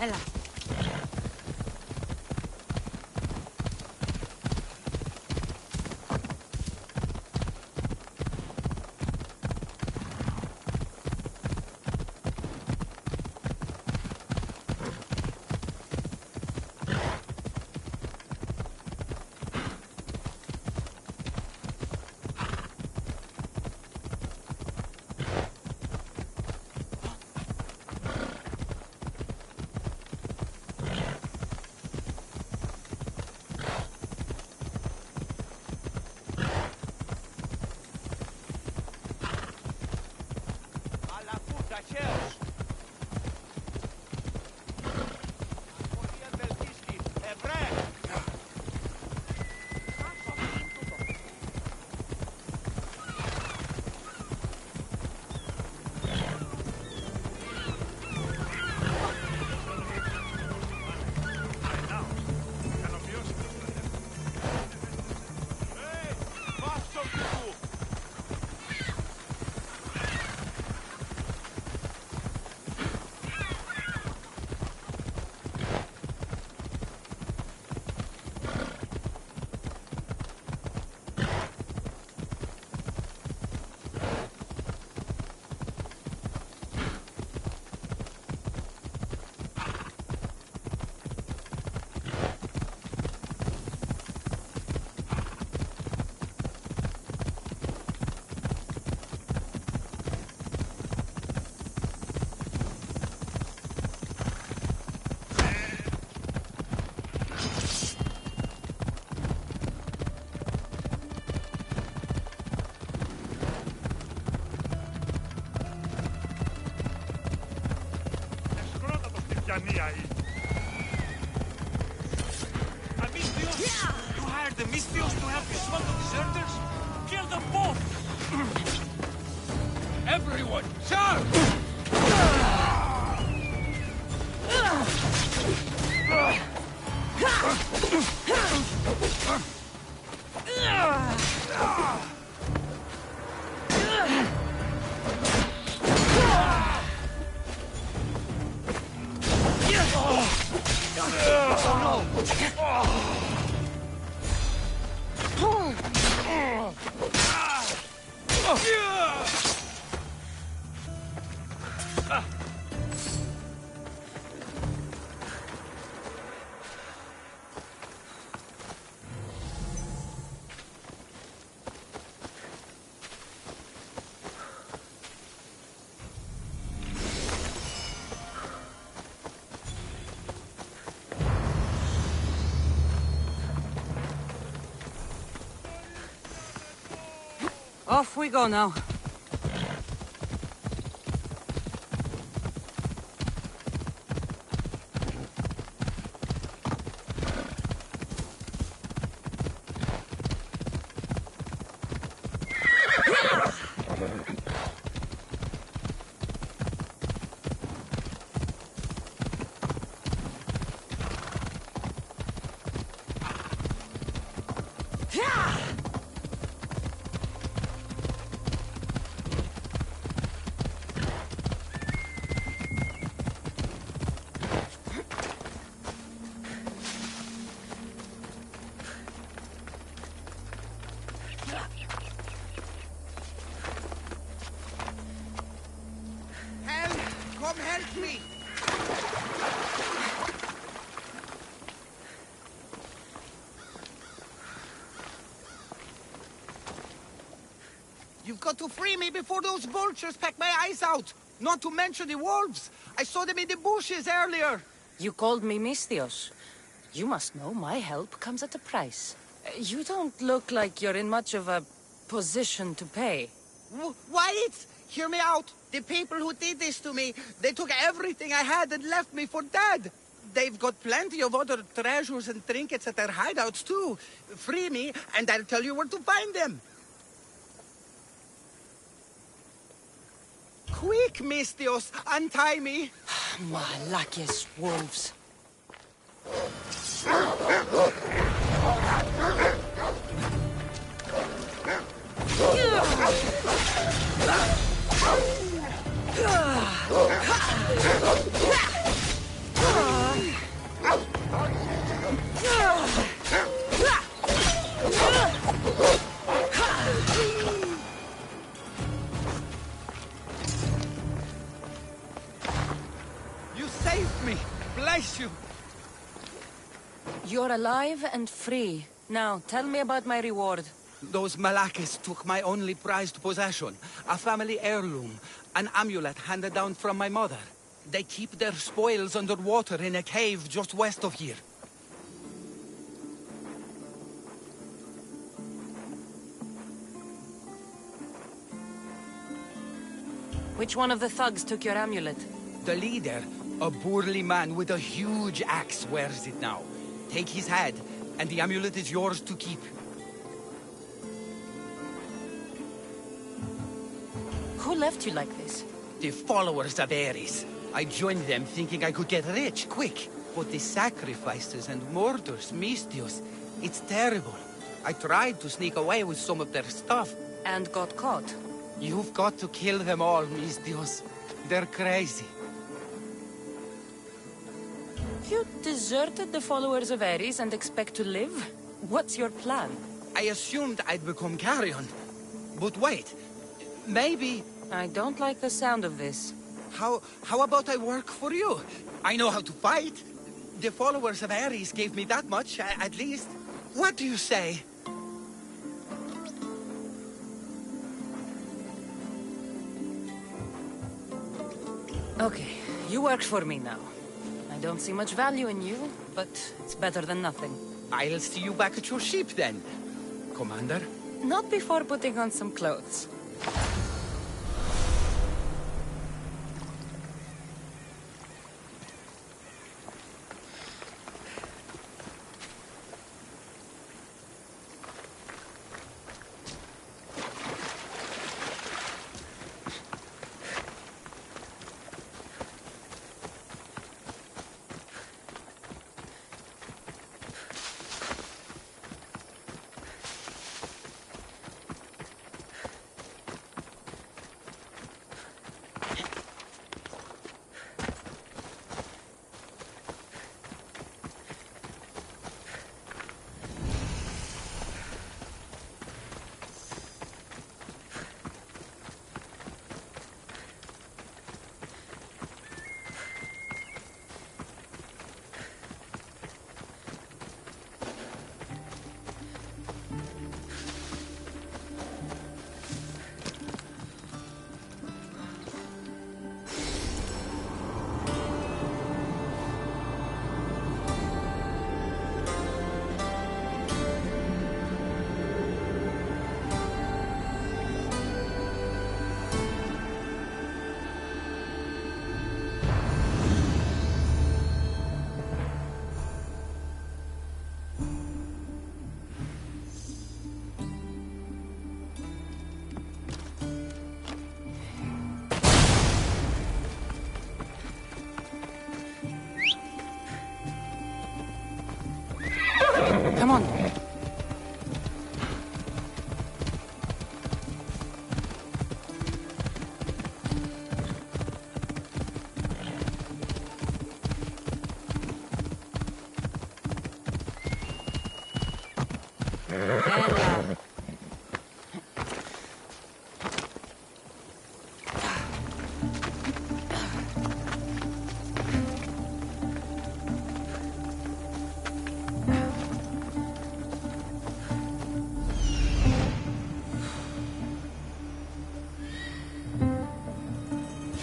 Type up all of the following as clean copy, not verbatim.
Έλα. You hired the Misthios to help you smuggle deserters? Kill them both! Everyone, charge! Off we go now. Help! Come help me! You've got to free me before those vultures peck my eyes out! Not to mention the wolves! I saw them in the bushes earlier! You called me Mistios. You must know my help comes at a price. You don't look like you're in much of a position to pay. Wait! Hear me out! The people who did this to me, they took everything I had and left me for dead! They've got plenty of other treasures and trinkets at their hideouts too. Free me, and I'll tell you where to find them. Quick, Mistios, untie me. Malakias wolves. You saved me. Bless you. You're alive and free. Now, tell me about my reward. Those Malakis took my only prized possession, a family heirloom, an amulet handed down from my mother. They keep their spoils underwater in a cave just west of here. Which one of the thugs took your amulet? The leader, a burly man with a huge axe, wears it now. Take his head, and the amulet is yours to keep. Who left you like this? The followers of Ares. I joined them thinking I could get rich, quick. But the sacrifices and murders, Mistios, it's terrible. I tried to sneak away with some of their stuff. And got caught. You've got to kill them all, Mistios. They're crazy. You deserted the followers of Ares and expect to live? What's your plan? I assumed I'd become carrion. But wait, maybe... I don't like the sound of this. How about I work for you? I know how to fight. The followers of Ares gave me that much, at least. What do you say? Okay, you work for me now. I don't see much value in you, but it's better than nothing. I'll see you back at your ship then, Commander. Not before putting on some clothes. Come on.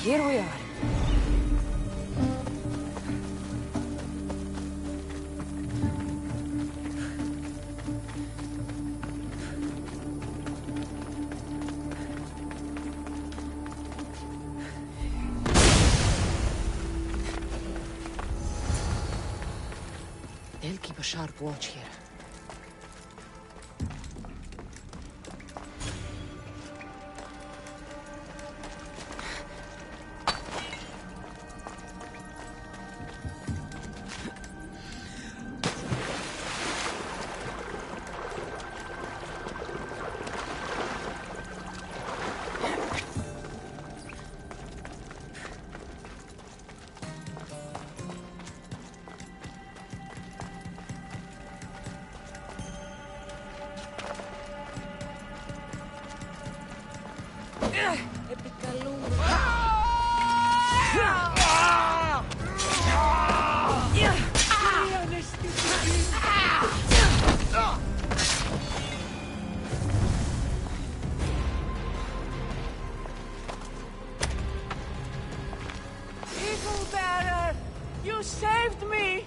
Here we are. They'll keep a sharp watch here. Eagle Bearer, you saved me!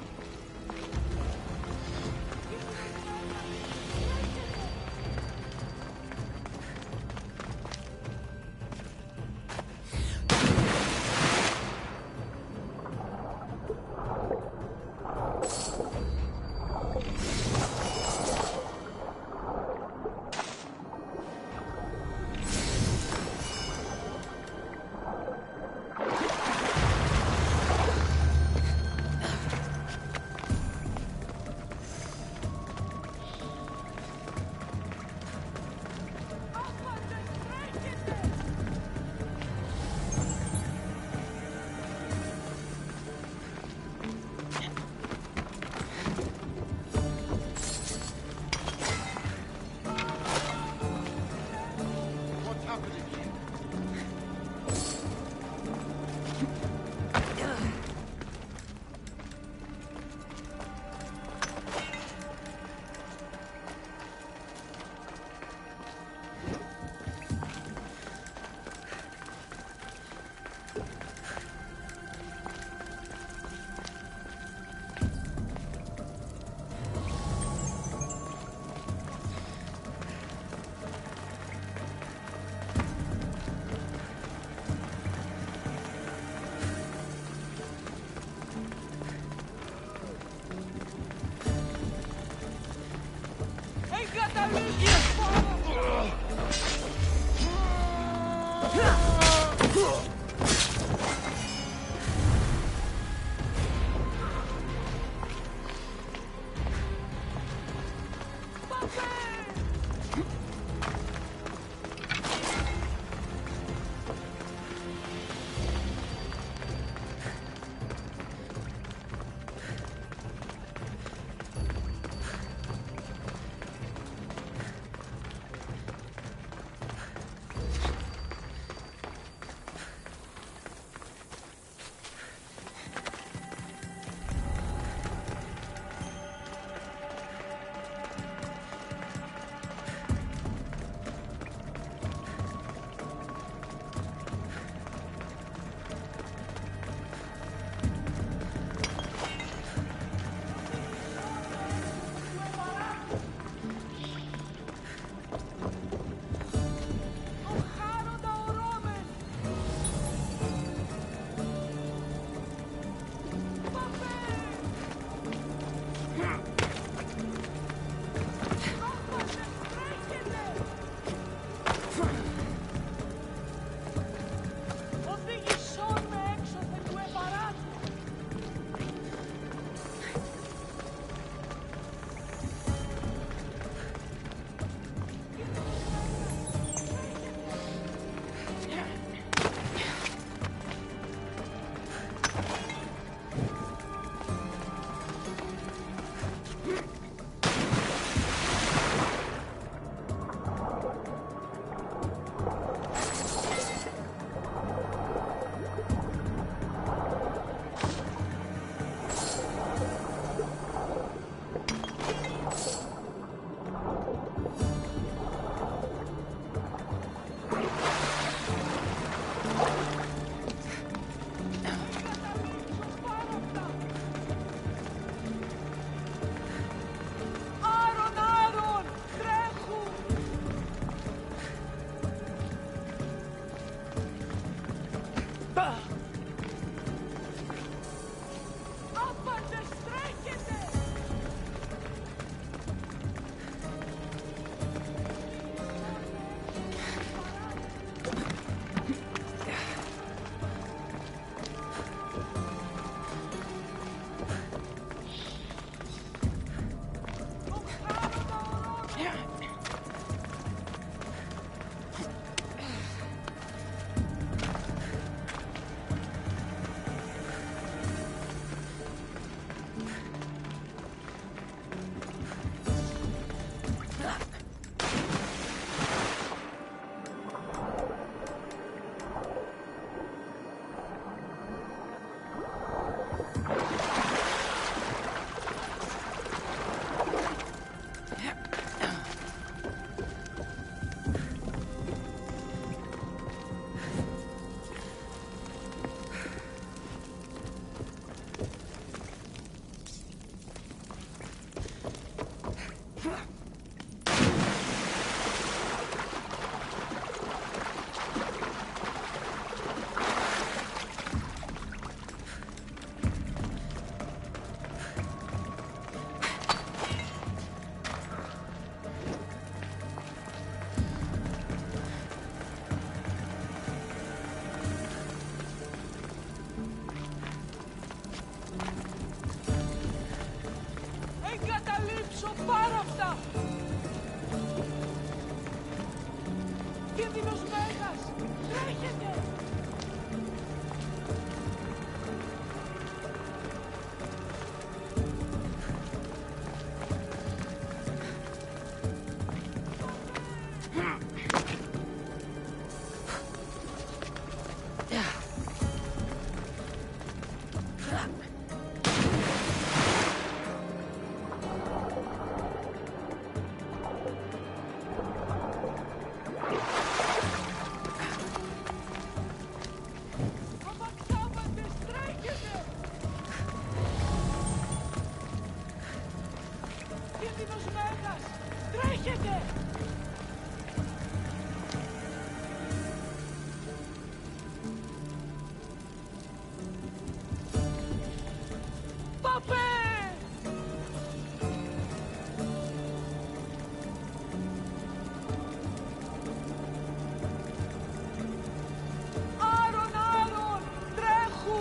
Πάρ' αυτά! Κίνδυνος μέγας! Τρέχετε! Απαξάπαντες, τρέχετε! Κίνδυνος μέγας! Τρέχετε! Παπέ! Άρον, Άρον! Τρέχου!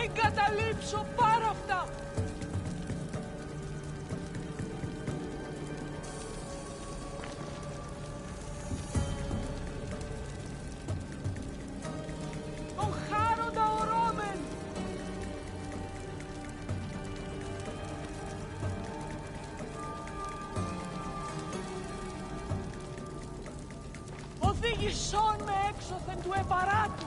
Εγκαταλείψω, πάρ' αυτά! Τον χάροντα ορώμεν! Οδήγησόν με έξωθεν του επαράτου!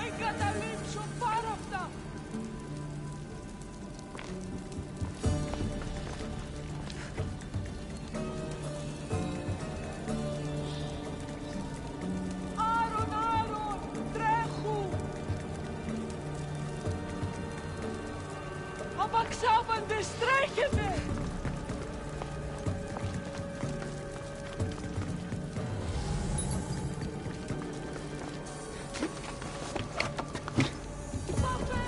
Εγκαταλείψω, πάρ' αυτά! Άρον, Άρον! Τρέχου! Απαξάπαντες, τρέχετε! Παπέ!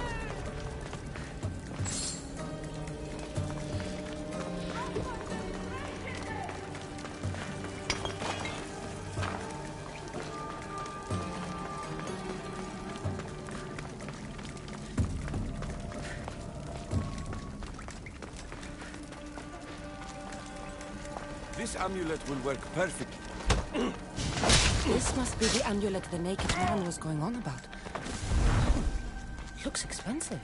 This amulet will work perfectly. This must be the amulet the naked man was going on about. Looks expensive.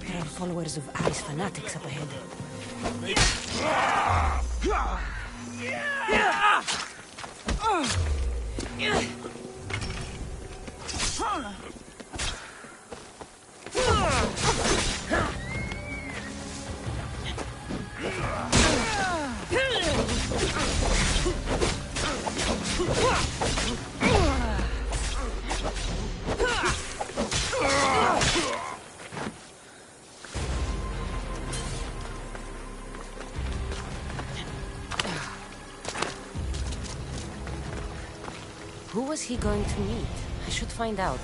There are followers of Ice fanatics up ahead. Who was he going to meet? I should find out.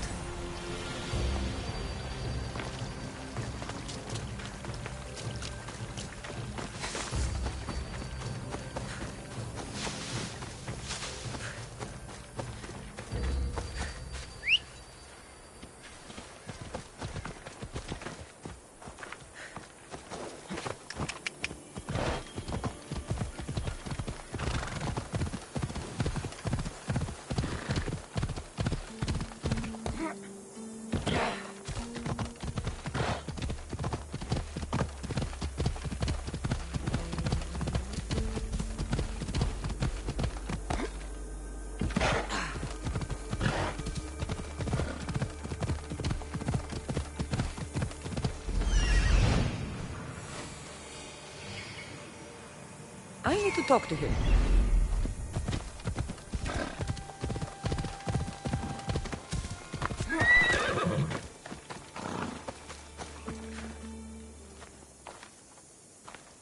to talk to him.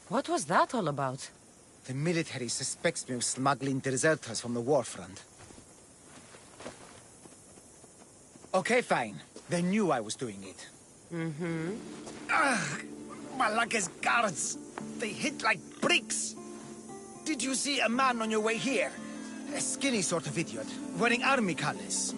What was that all about? The military suspects me of smuggling deserters from the war front. Okay, fine. They knew I was doing it. Mm-hmm. Ugh! Malaka's guards! They hit like bricks! Did you see a man on your way here? A skinny sort of idiot, wearing army colors.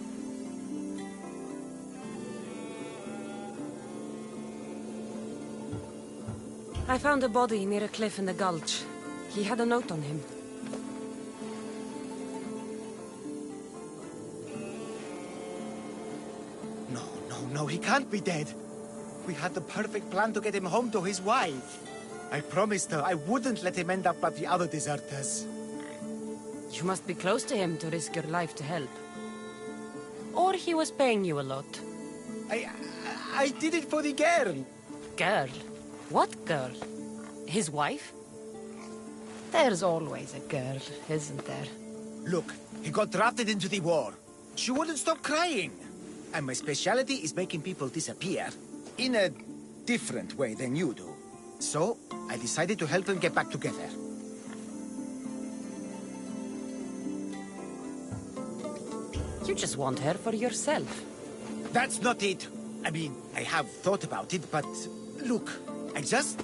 I found a body near a cliff in the gulch. He had a note on him. No, he can't be dead. We had the perfect plan to get him home to his wife. I promised her I wouldn't let him end up like the other deserters. You must be close to him to risk your life to help. Or he was paying you a lot. I did it for the girl. Girl? What girl? His wife? There's always a girl, isn't there? Look, he got drafted into the war. She wouldn't stop crying. And my specialty is making people disappear. In a different way than you do. So, I decided to help them get back together. You just want her for yourself. That's not it. I mean, I have thought about it, but... Look, I just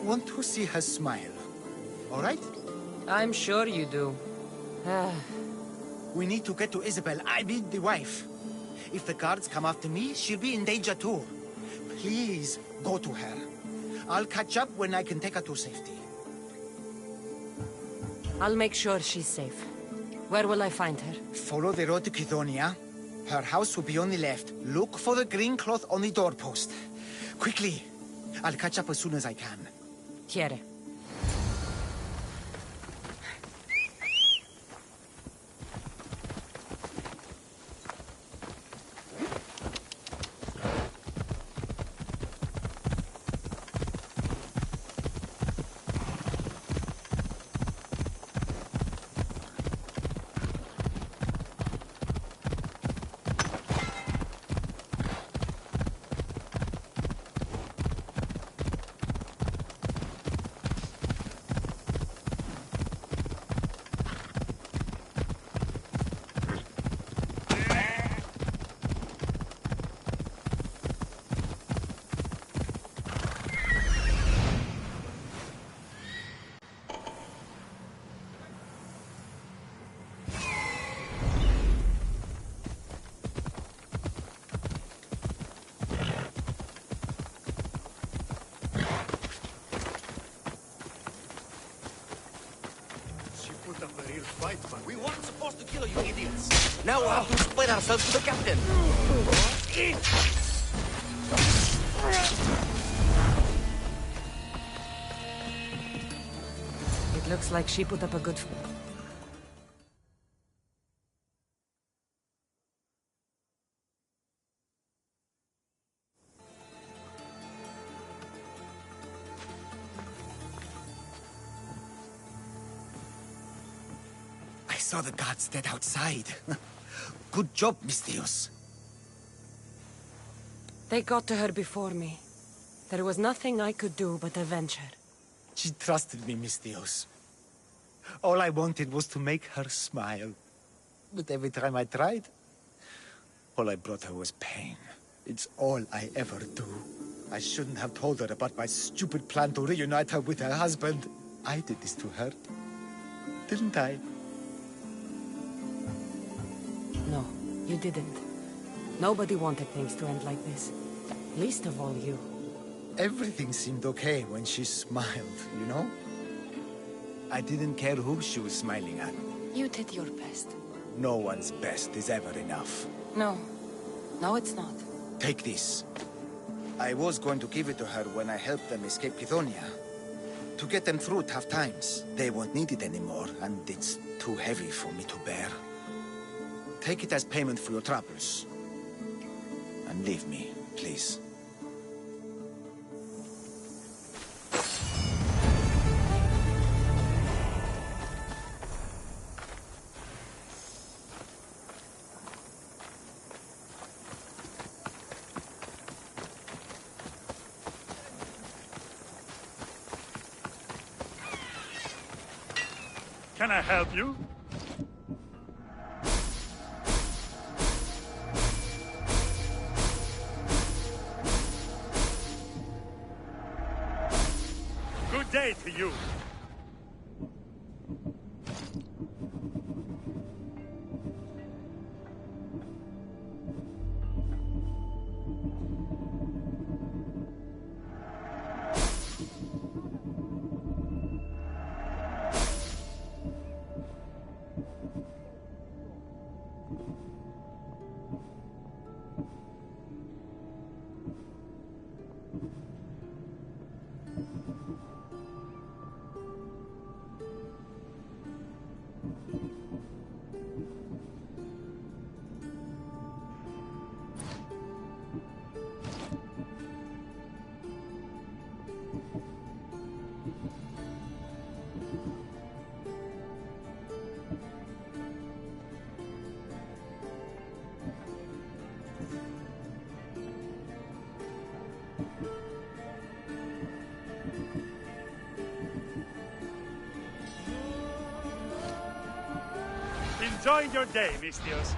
want to see her smile. All right? I'm sure you do. We need to get to Isabel, I mean the wife. If the guards come after me, she'll be in danger too. Please, go to her. I'll catch up when I can take her to safety. I'll make sure she's safe. Where will I find her? Follow the road to Kidonia. Her house will be on the left. Look for the green cloth on the doorpost. Quickly. I'll catch up as soon as I can. Quiere. We weren't supposed to kill her, you idiots. Now we'll have to explain ourselves to the captain. It looks like she put up a good... I saw the guards dead outside. Good job, Miss Dios. They got to her before me. There was nothing I could do but avenge her. She trusted me, Miss Dios. All I wanted was to make her smile. But every time I tried, all I brought her was pain. It's all I ever do. I shouldn't have told her about my stupid plan to reunite her with her husband. I did this to her, didn't I? No, you didn't. Nobody wanted things to end like this. Least of all you. Everything seemed okay when she smiled, you know? I didn't care who she was smiling at. You did your best. No one's best is ever enough. No. No, it's not. Take this. I was going to give it to her when I helped them escape Kithonia. To get them through tough times. They won't need it anymore, and it's too heavy for me to bear. Take it as payment for your troubles. And leave me, please. Can I help you? Good day to you. Enjoy your day, Mistios.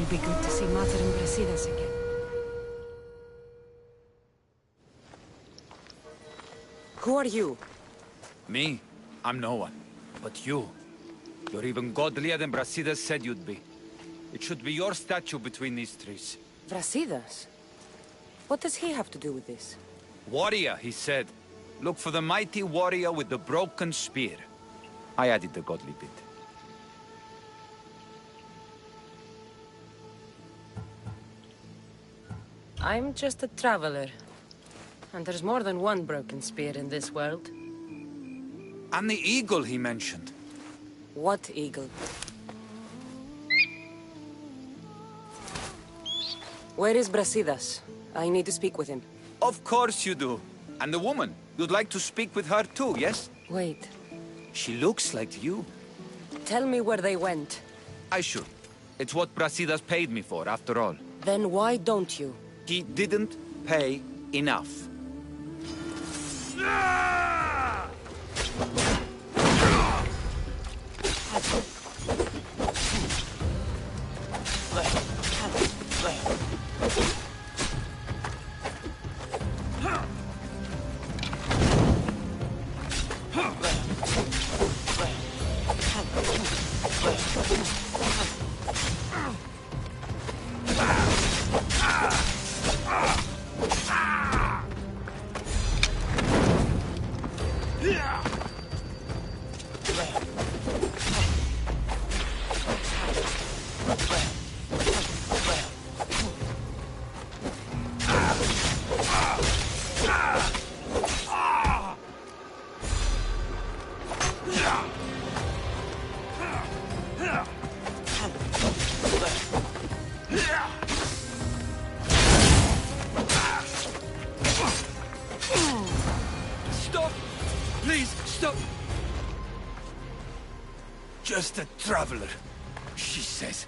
It'll be good to see Mater and Brasidas again. Who are you? Me? I'm no one. But you. You're even godlier than Brasidas said you'd be. It should be your statue between these trees. Brasidas? What does he have to do with this? Warrior, he said. Look for the mighty warrior with the broken spear. I added the godly bit. I'm just a traveler. And there's more than one broken spear in this world. And the eagle he mentioned. What eagle? Where is Brasidas? I need to speak with him. Of course you do. And the woman. You'd like to speak with her too, yes? Wait. She looks like you. Tell me where they went. I should. It's what Brasidas paid me for, after all. Then why don't you? He didn't pay enough. Stop! Please, stop! Just a traveler, she says.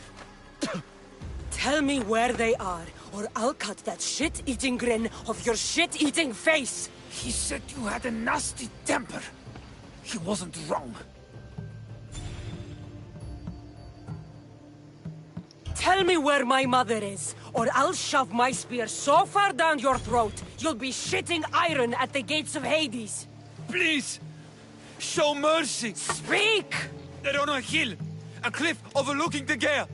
Tell me where they are, or I'll cut that shit-eating grin off your shit-eating face! He said you had a nasty temper. He wasn't wrong. Tell me where my mother is, or I'll shove my spear so far down your throat, you'll be shitting iron at the gates of Hades! Please! Show mercy! Speak! They're on a hill! A cliff overlooking the gale!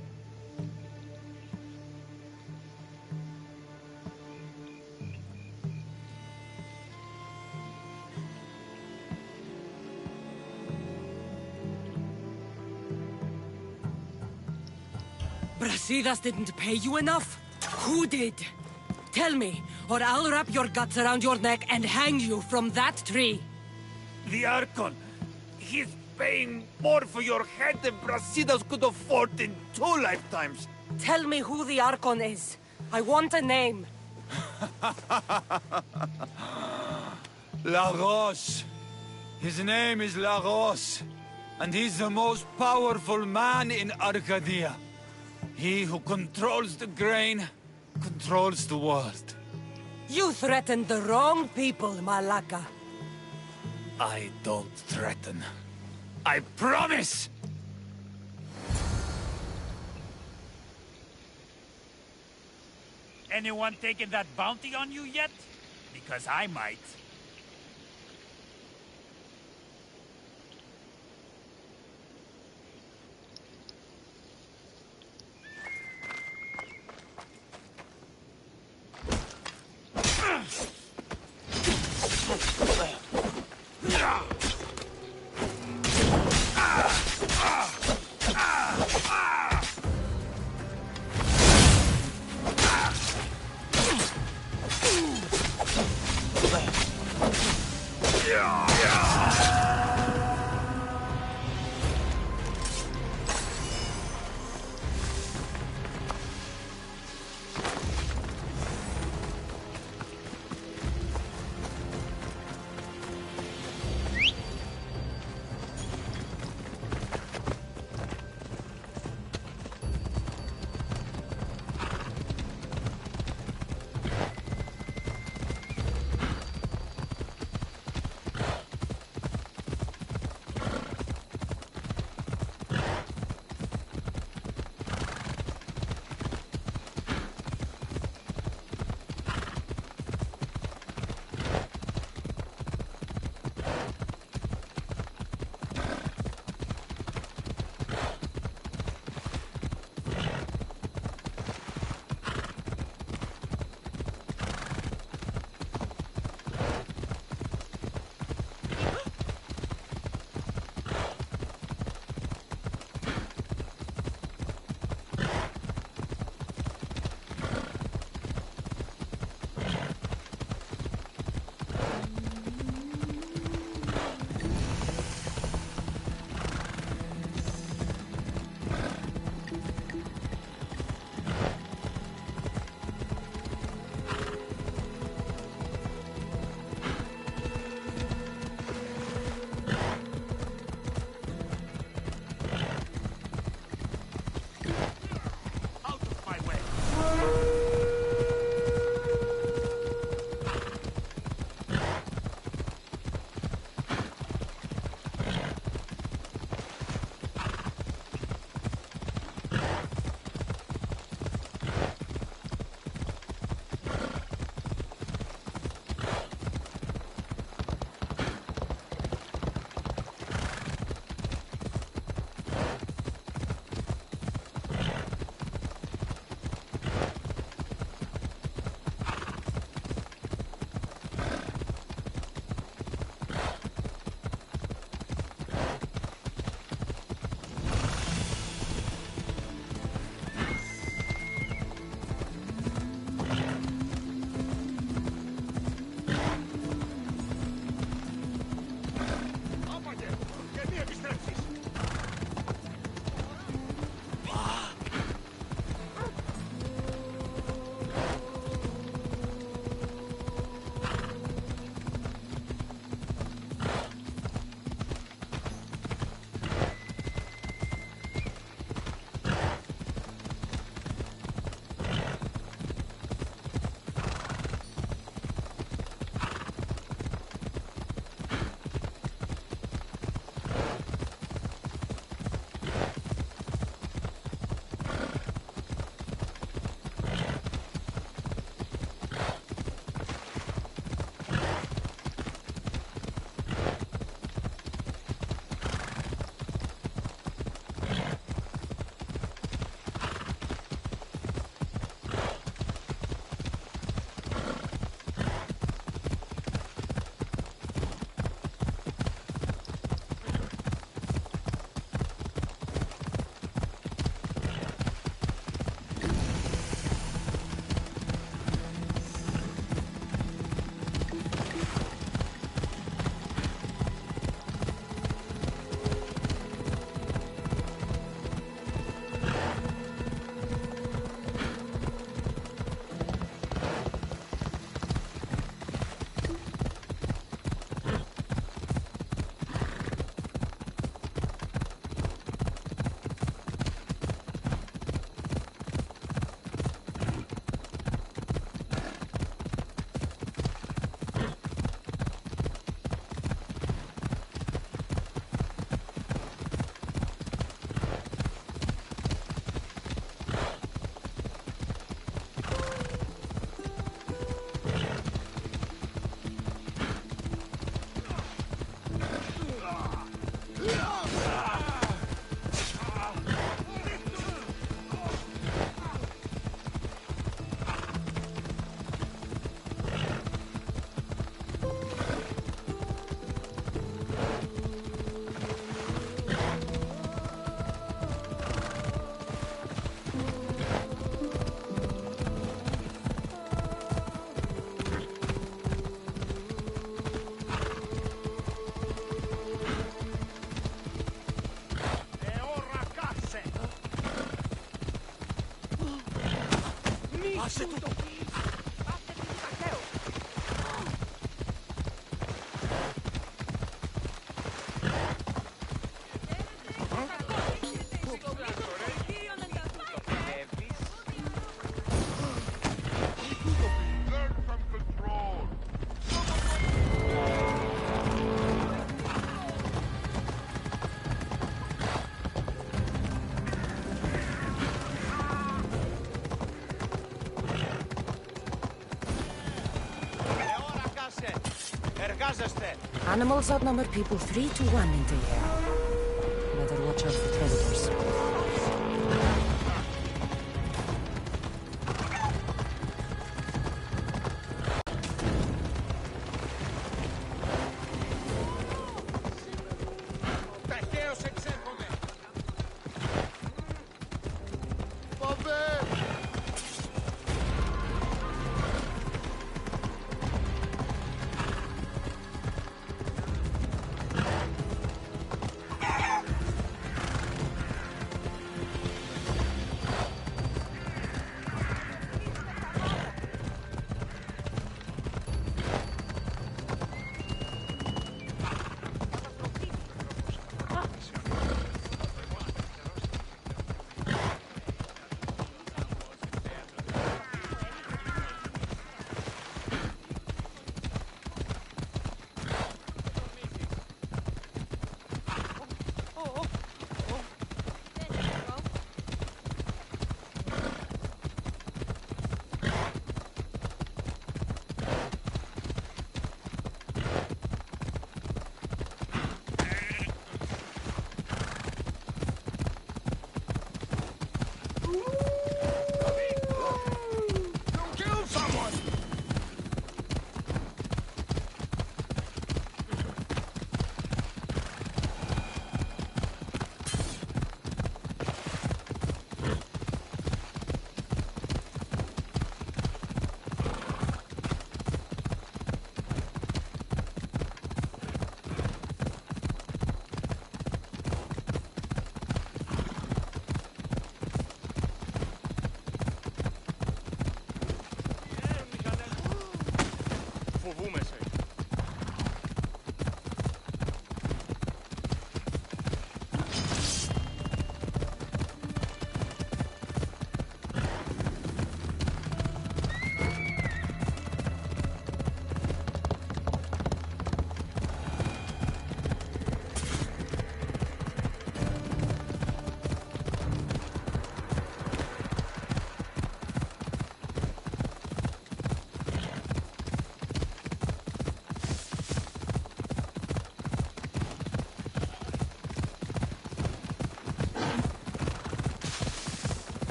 Brasidas didn't pay you enough? Who did? Tell me, or I'll wrap your guts around your neck and hang you from that tree! The Archon! He's paying more for your head than Brasidas could afford in 2 lifetimes! Tell me who the Archon is. I want a name. Lagos. His name is Lagos. And he's the most powerful man in Arcadia. He who controls the grain, controls the world. You threatened the wrong people, Malaka. I don't threaten. I promise! Anyone taken that bounty on you yet? Because I might. Animals outnumber people 3-1 into here. Better watch out for predators.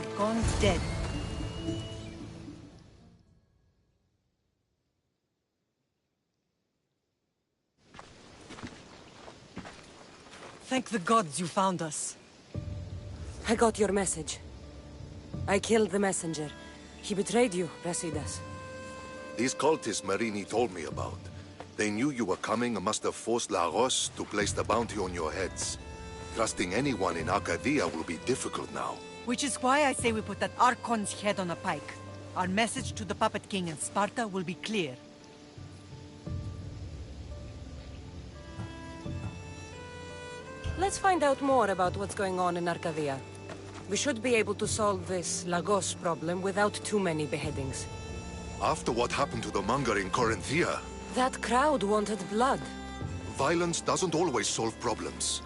Archon dead. Thank the gods you found us. I got your message. I killed the messenger. He betrayed you, Brasidas. These cultists Marini told me about. They knew you were coming and must have forced La Rosse to place the bounty on your heads. Trusting anyone in Arcadia will be difficult now. Which is why I say we put that Archon's head on a pike. Our message to the Puppet King and Sparta will be clear. Let's find out more about what's going on in Arcadia. We should be able to solve this Lagos problem without too many beheadings. After what happened to the monger in Corinthia, That crowd wanted blood. violence doesn't always solve problems.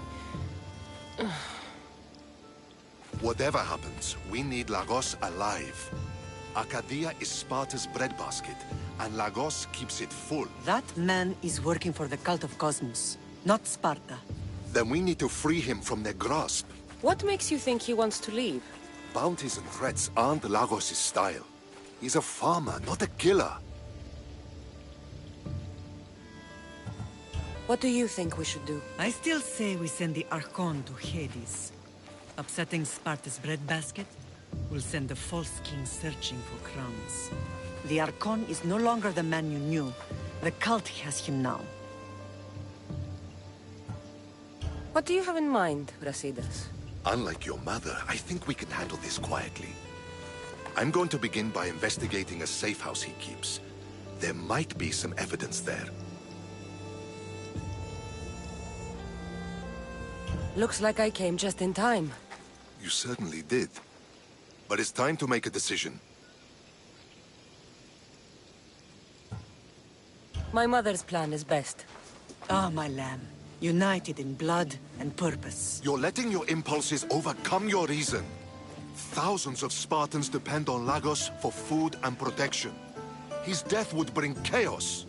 Whatever happens, we need Lagos alive. Arcadia is Sparta's breadbasket, and Lagos keeps it full. That man is working for the cult of Cosmos, not Sparta. Then we need to free him from their grasp. What makes you think he wants to leave? Bounties and threats aren't Lagos' style. He's a farmer, not a killer. What do you think we should do? I still say we send the Archon to Hades. Upsetting Sparta's breadbasket will send the false king searching for crumbs. The Archon is no longer the man you knew. The cult has him now. What do you have in mind, Brasidas? Unlike your mother, I think we can handle this quietly. I'm going to begin by investigating a safe house he keeps. There might be some evidence there. Looks like I came just in time. You certainly did. But it's time to make a decision. My mother's plan is best. Ah, my lamb. United in blood and purpose. You're letting your impulses overcome your reason. Thousands of Spartans depend on Lagos for food and protection. His death would bring chaos.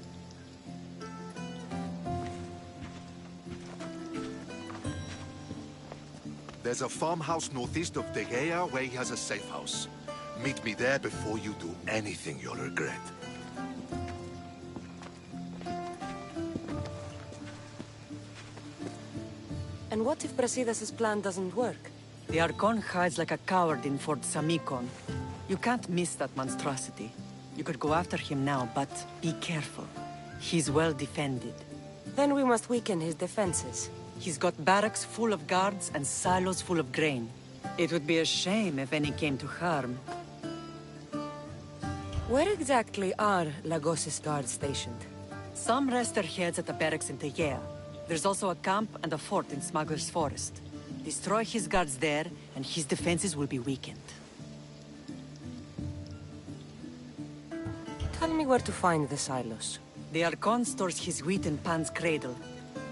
There's a farmhouse northeast of Tegea where he has a safe house. Meet me there before you do anything you'll regret. And what if Brasidas' plan doesn't work? The Archon hides like a coward in Fort Samikon. You can't miss that monstrosity. You could go after him now, but be careful. He's well defended. Then we must weaken his defenses. He's got barracks full of guards and silos full of grain. It would be a shame if any came to harm. Where exactly are Lagos' guards stationed? Some rest their heads at the barracks in Tegea. There's also a camp and a fort in Smuggler's Forest. Destroy his guards there, and his defenses will be weakened. Tell me where to find the silos. The Archon stores his wheat in Pan's cradle.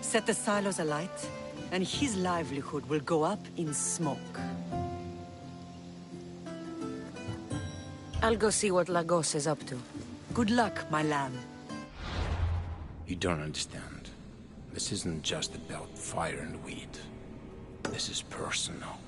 Set the silos alight, and his livelihood will go up in smoke. I'll go see what Lagos is up to. Good luck, my lamb. You don't understand. This isn't just about fire and weed. This is personal.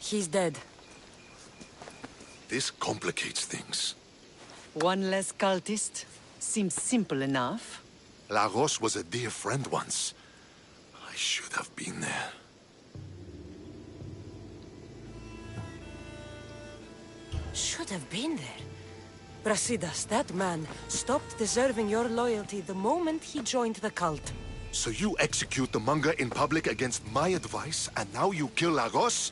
He's dead. This complicates things. One less cultist? Seems simple enough. Lagos was a dear friend once. I should have been there. Should have been there. Brasidas, that man, stopped deserving your loyalty the moment he joined the cult. So you execute the Manga in public against my advice, and now you kill Lagos?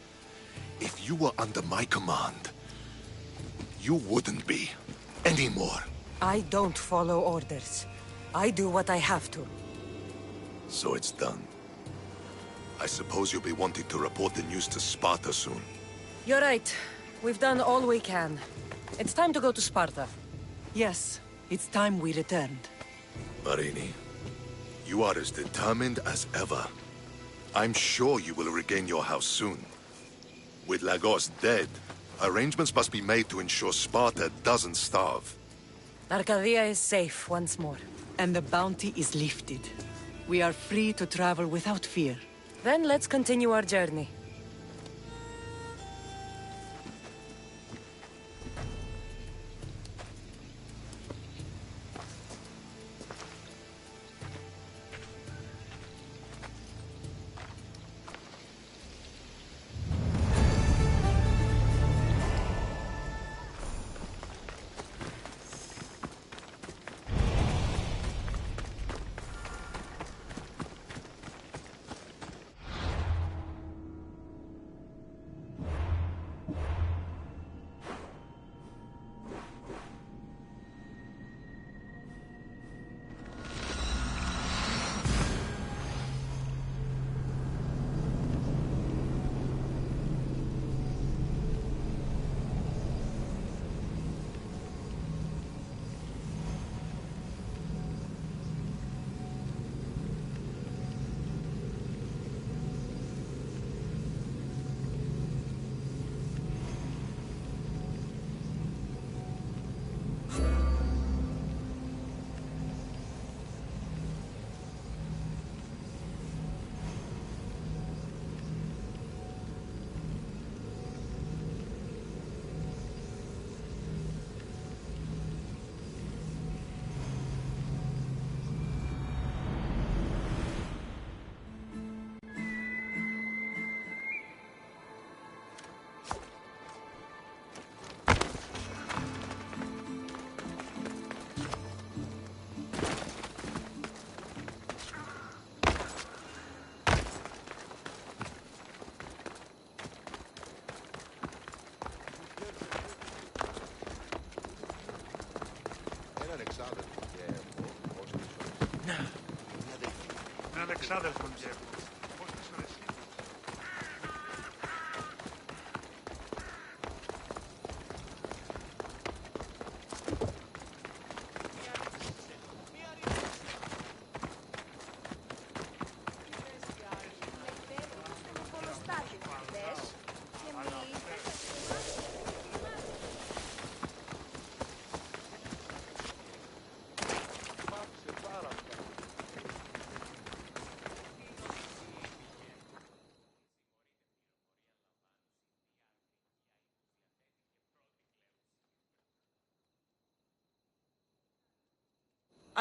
If you were under my command, you wouldn't be. Anymore. I don't follow orders. I do what I have to. So it's done. I suppose you'll be wanting to report the news to Sparta soon. You're right. We've done all we can. It's time to go to Sparta. Yes, it's time we returned. Marini, you are as determined as ever. I'm sure you will regain your house soon. With Lagos dead, arrangements must be made to ensure Sparta doesn't starve. Arcadia is safe once more. And the bounty is lifted. We are free to travel without fear. Then let's continue our journey.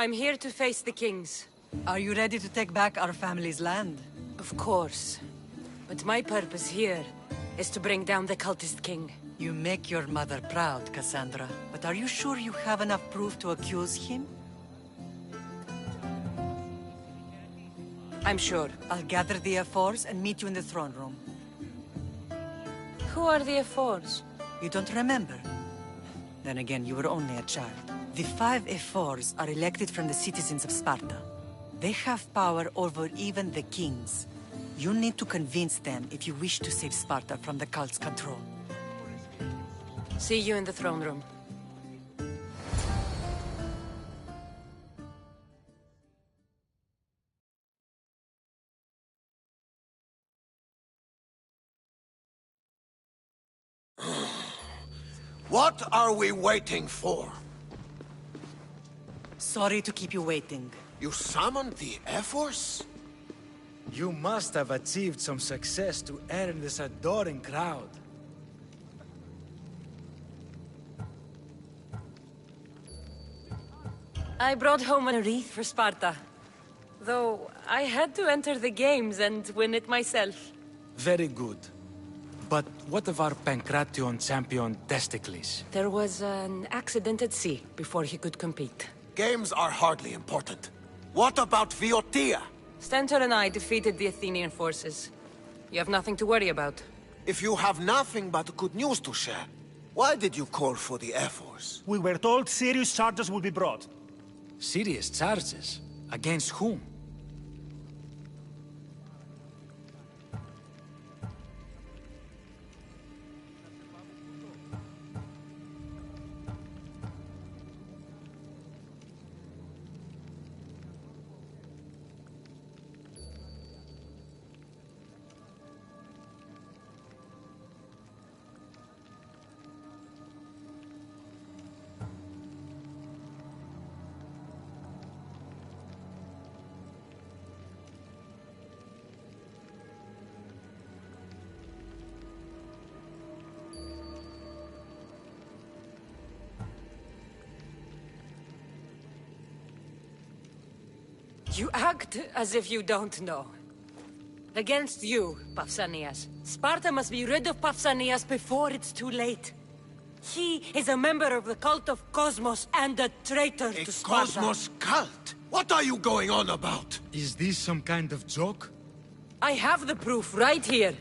I'm here to face the kings. Are you ready to take back our family's land? Of course. But my purpose here is to bring down the cultist king. You make your mother proud, Cassandra. But are you sure you have enough proof to accuse him? I'm sure. I'll gather the F4s and meet you in the throne room. Who are the F4s? You don't remember? Then again, you were only a child. The 5 F4s are elected from the citizens of Sparta. They have power over even the kings. You need to convince them if you wish to save Sparta from the cult's control. See you in the throne room. What are we waiting for? Sorry to keep you waiting. You summoned the F-Force? You must have achieved some success to earn this adoring crowd. I brought home a wreath for Sparta. Though, I had to enter the games and win it myself. Very good. But what of our Pancration champion Testicles? There was an accident at sea before he could compete. Games are hardly important. What about Viotia? Stentor and I defeated the Athenian forces. You have nothing to worry about. If you have nothing but good news to share, why did you call for the Air Force? We were told serious charges would be brought. Serious charges? Against whom? You act as if you don't know. Against you, Pausanias. Sparta must be rid of Pausanias before it's too late. He is a member of the cult of Cosmos and a traitor to Sparta. A Cosmos cult? What are you going on about? Is this some kind of joke? I have the proof right here.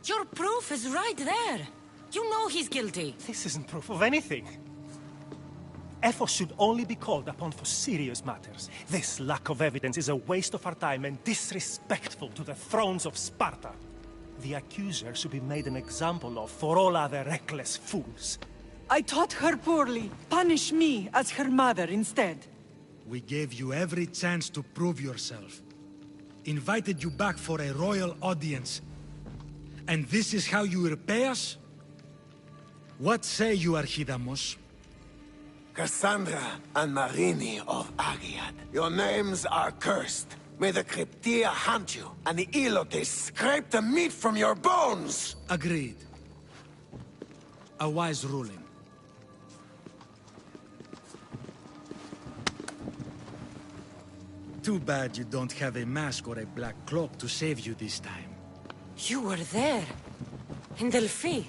Your proof is right there. You know he's guilty. This isn't proof of anything. Ephos should only be called upon for serious matters. This lack of evidence is a waste of our time and disrespectful to the thrones of Sparta. The accuser should be made an example of for all other reckless fools. I taught her poorly. Punish me as her mother instead. We gave you every chance to prove yourself. Invited you back for a royal audience. And this is how you repay us? What say you, Archidamos? Cassandra and Marini of Agiad. Your names are cursed. May the Cryptia hunt you, and the Elotes scrape the meat from your bones! Agreed. A wise ruling. Too bad you don't have a mask or a black cloak to save you this time. You were there. In Delphi.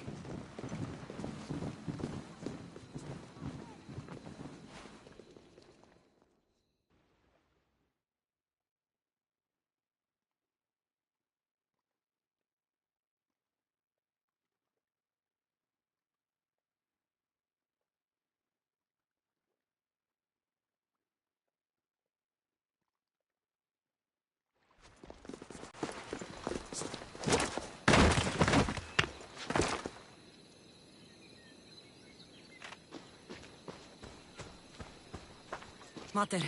Mater,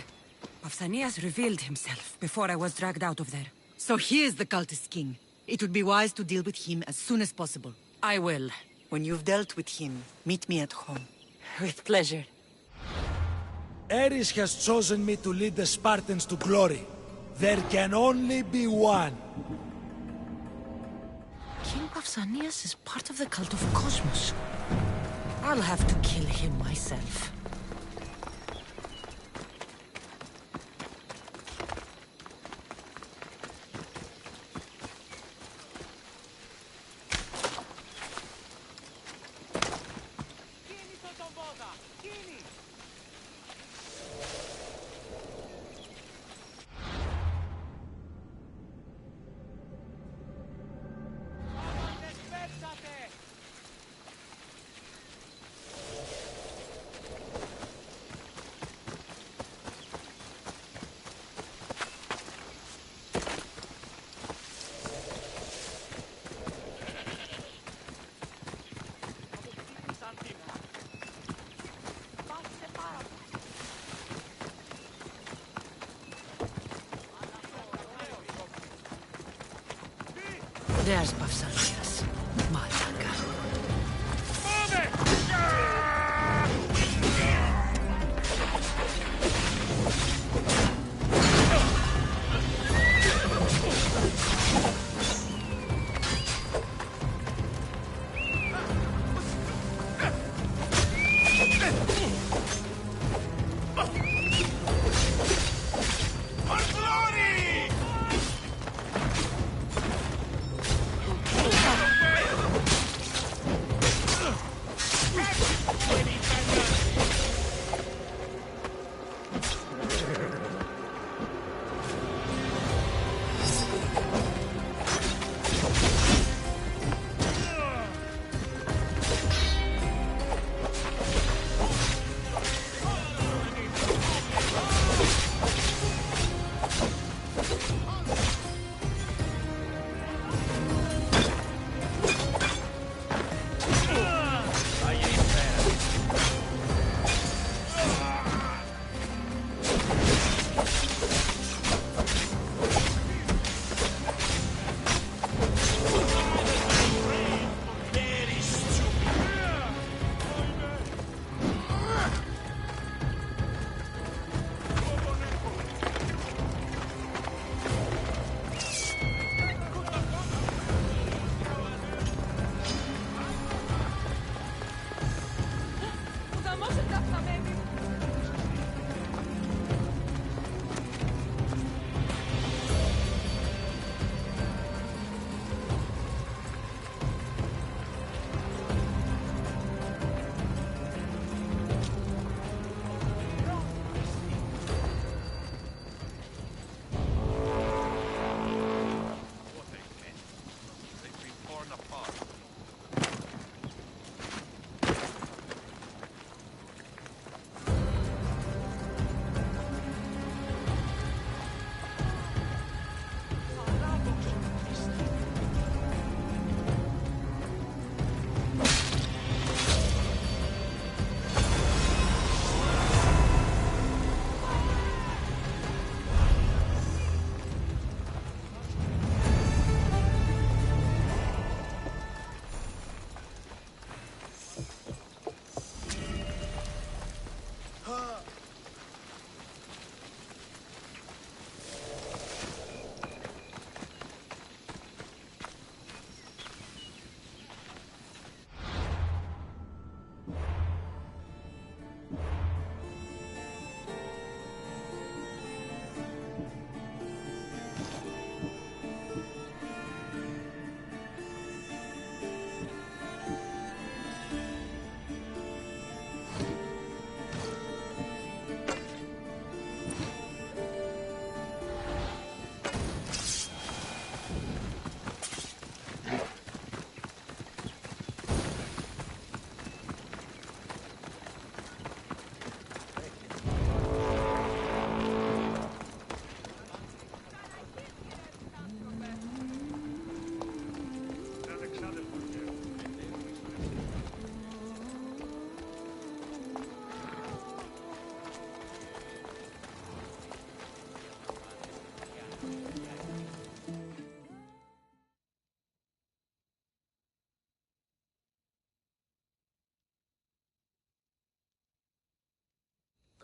Pausanias revealed himself before I was dragged out of there. So he is the cultist king. It would be wise to deal with him as soon as possible. I will. When you've dealt with him, meet me at home. With pleasure. Ares has chosen me to lead the Spartans to glory. There can only be one. King Pausanias is part of the cult of Cosmos. I'll have to kill him myself. There's Pausanias. Malaka.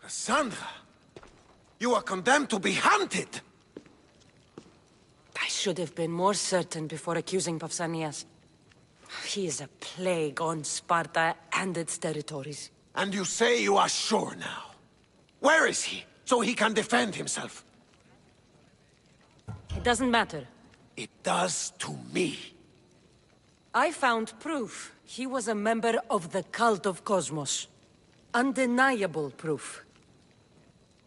Cassandra! You are condemned to be hunted! I should have been more certain before accusing Pausanias. He is a plague on Sparta and its territories. And you say you are sure now? Where is he, so he can defend himself? It doesn't matter. It does to me. I found proof he was a member of the cult of Cosmos. Undeniable proof.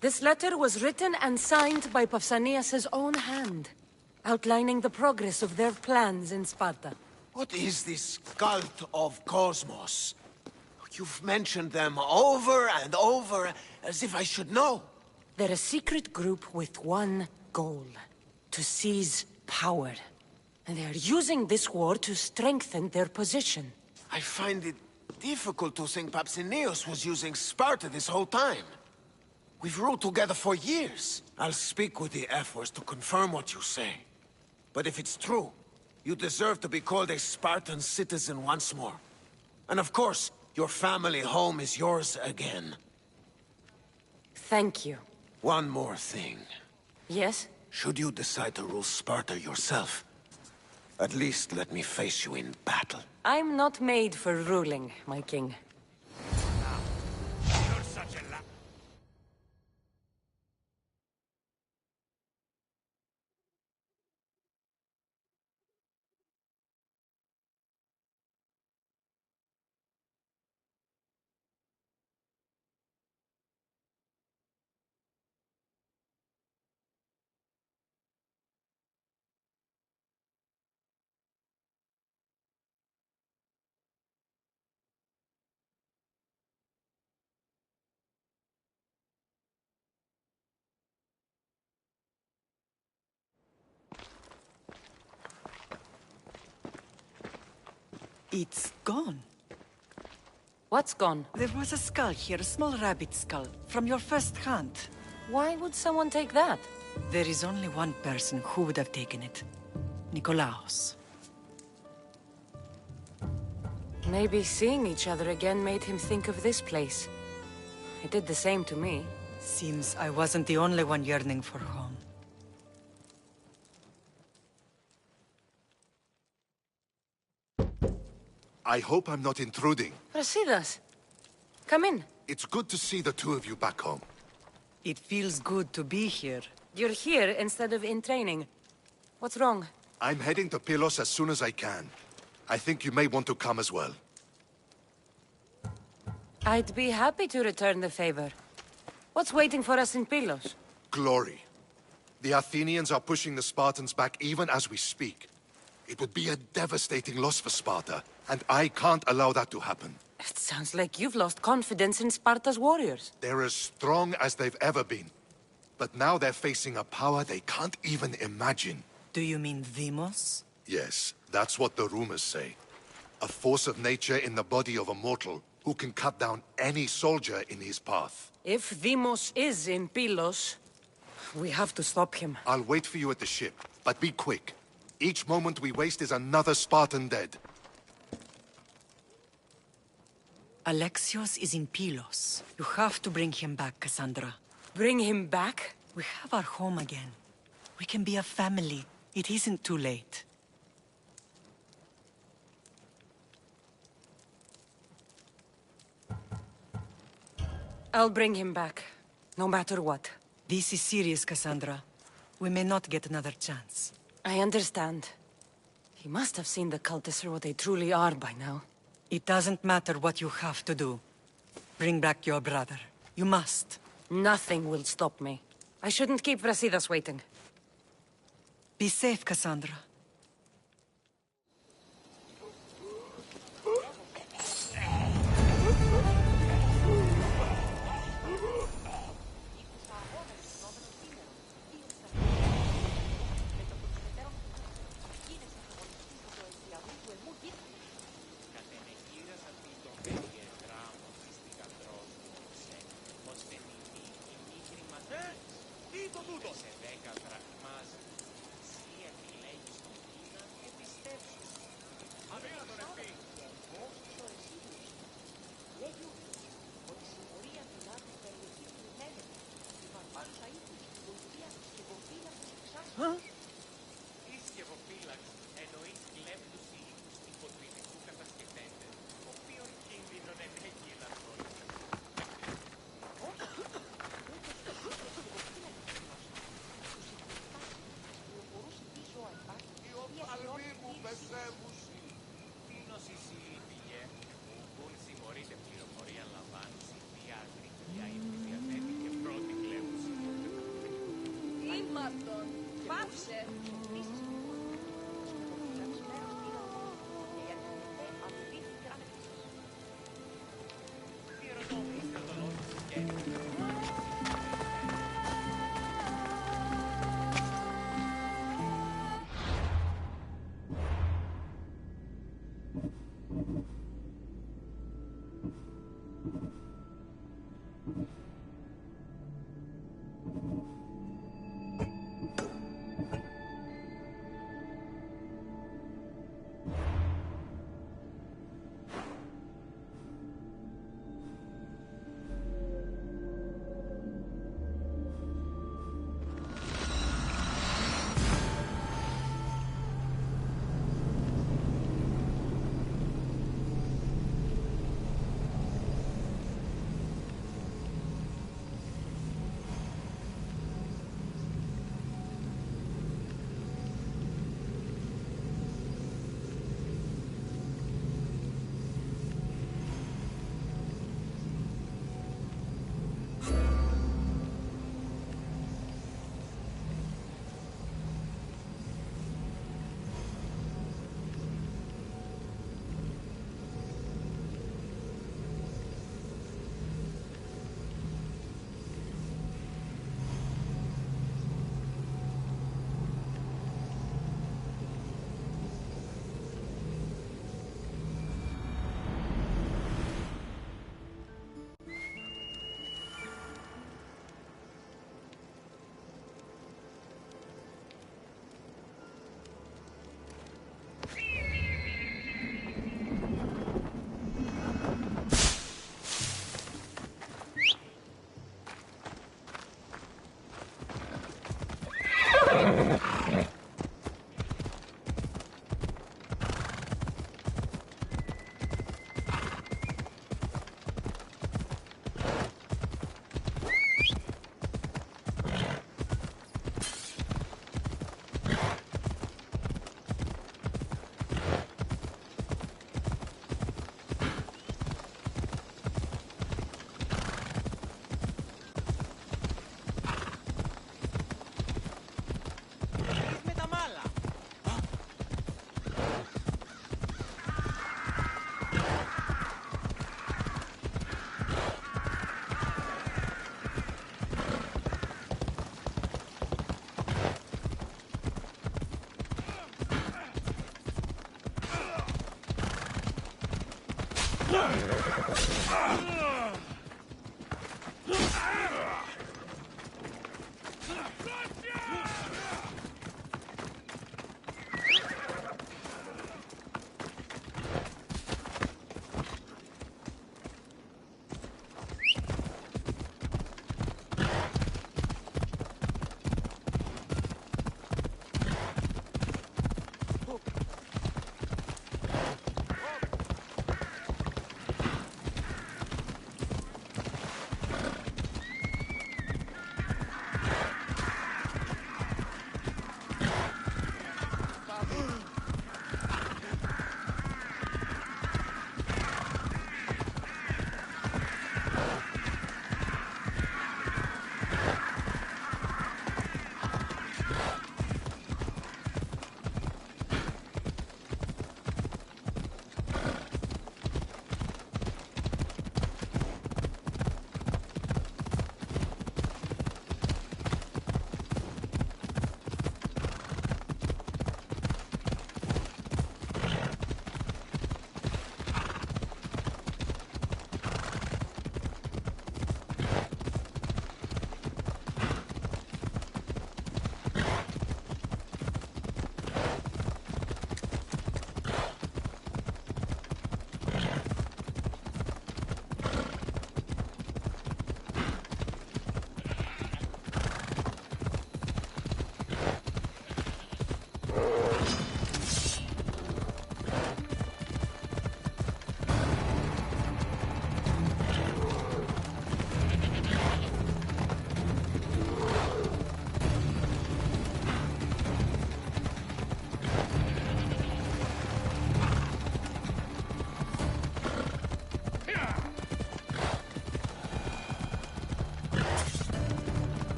This letter was written and signed by Pausanias' own hand, outlining the progress of their plans in Sparta. What is this cult of Cosmos? You've mentioned them over and over, as if I should know. They're a secret group with one goal: to seize power. And they are using this war to strengthen their position. I find it difficult to think Pausanias was using Sparta this whole time. We've ruled together for years. I'll speak with the F-Wars to confirm what you say. But if it's true, you deserve to be called a Spartan citizen once more. And of course, your family home is yours again. Thank you. One more thing. Yes? Should you decide to rule Sparta yourself, at least let me face you in battle. I'm not made for ruling, my king. You're such a It's gone. What's gone? There was a skull here, a small rabbit skull, from your first hunt. Why would someone take that? There is only one person who would have taken it. Nikolaos. Maybe seeing each other again made him think of this place. It did the same to me. Seems I wasn't the only one yearning for home. I hope I'm not intruding. Brasidas, come in. It's good to see the two of you back home. It feels good to be here. You're here instead of in training. What's wrong? I'm heading to Pylos as soon as I can. I think you may want to come as well. I'd be happy to return the favor. What's waiting for us in Pylos? Glory. The Athenians are pushing the Spartans back even as we speak. It would be a devastating loss for Sparta, and I can't allow that to happen. It sounds like you've lost confidence in Sparta's warriors. They're as strong as they've ever been. But now they're facing a power they can't even imagine. Do you mean Deimos? Yes, that's what the rumors say. A force of nature in the body of a mortal who can cut down any soldier in his path. If Deimos is in Pylos, we have to stop him. I'll wait for you at the ship, but be quick. Each moment we waste is another Spartan dead. Alexios is in Pylos. You have to bring him back, Cassandra. Bring him back? We have our home again. We can be a family. It isn't too late. I'll bring him back, no matter what. This is serious, Cassandra. We may not get another chance. I understand. He must have seen the cultists for what they truly are by now. It doesn't matter what you have to do. Bring back your brother. You must. Nothing will stop me. I shouldn't keep Brasidas waiting. Be safe, Cassandra. Barton, patrz!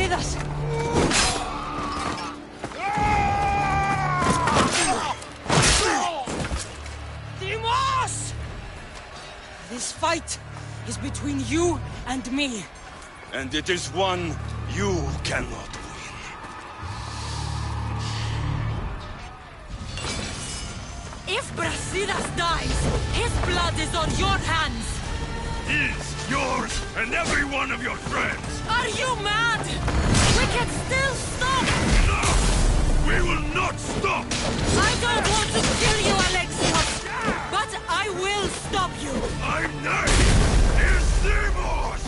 Brasidas! Dimos! This fight is between you and me. And it is one you cannot win. If Brasidas dies, his blood is on your hands! His, yours, and every one of your friends! Are you mad? We can still stop! No! We will not stop! I don't want to kill you, Alexios! But I will stop you! My name is Demos!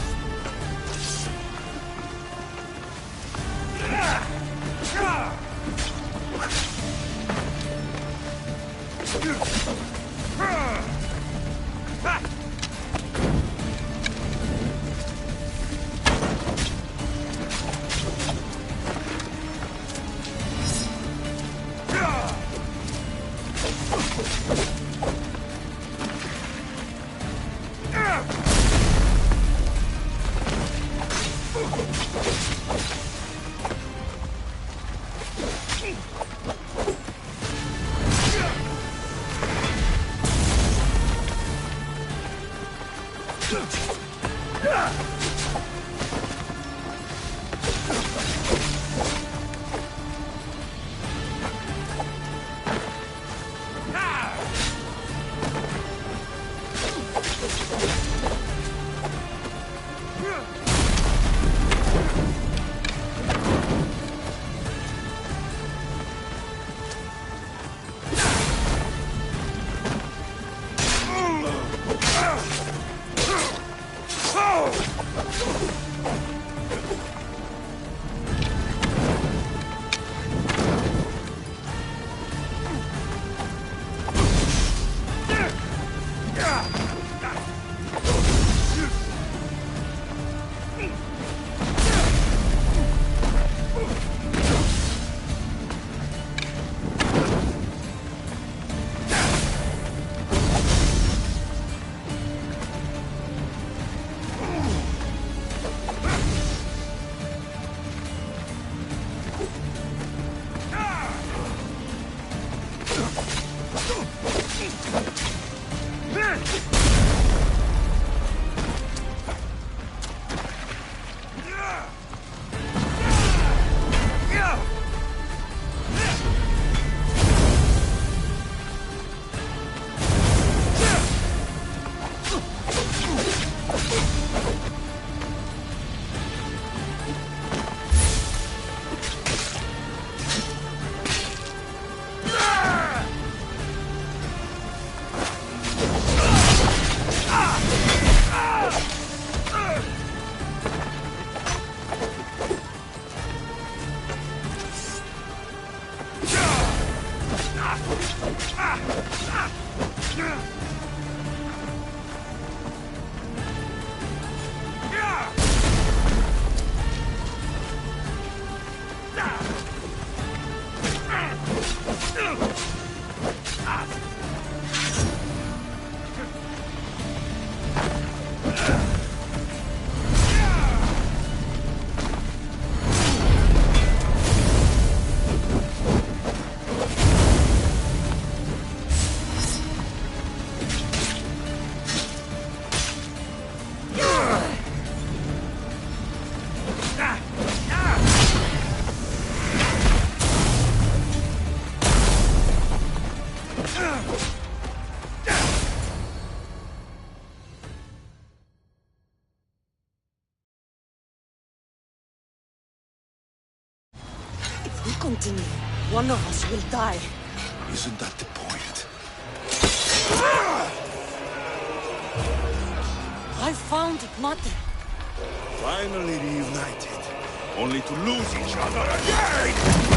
If we continue, one of us will die. Isn't that the point? I found Mate. Finally reunited, only to lose each other again!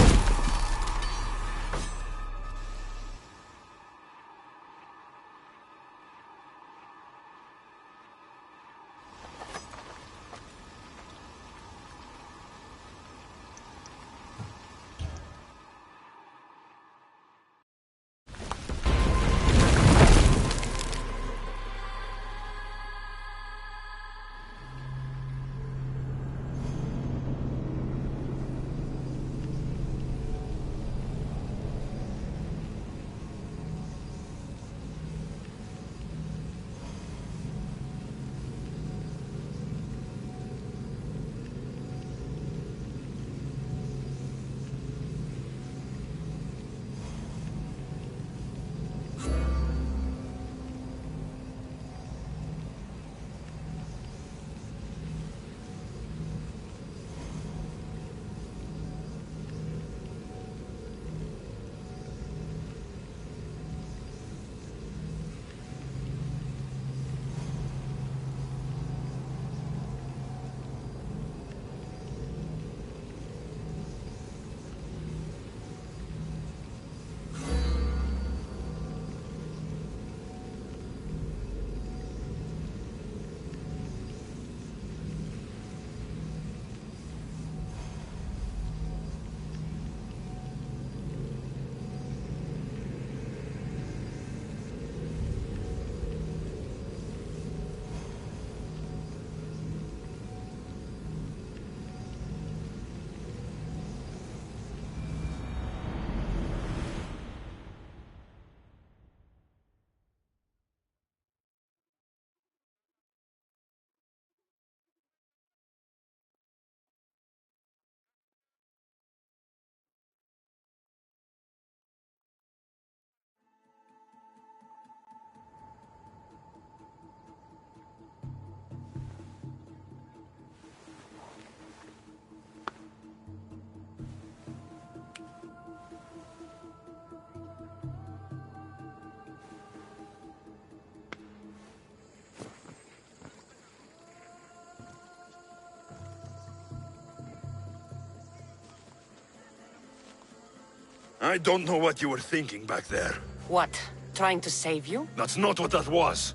I don't know what you were thinking back there. What? Trying to save you? That's not what that was.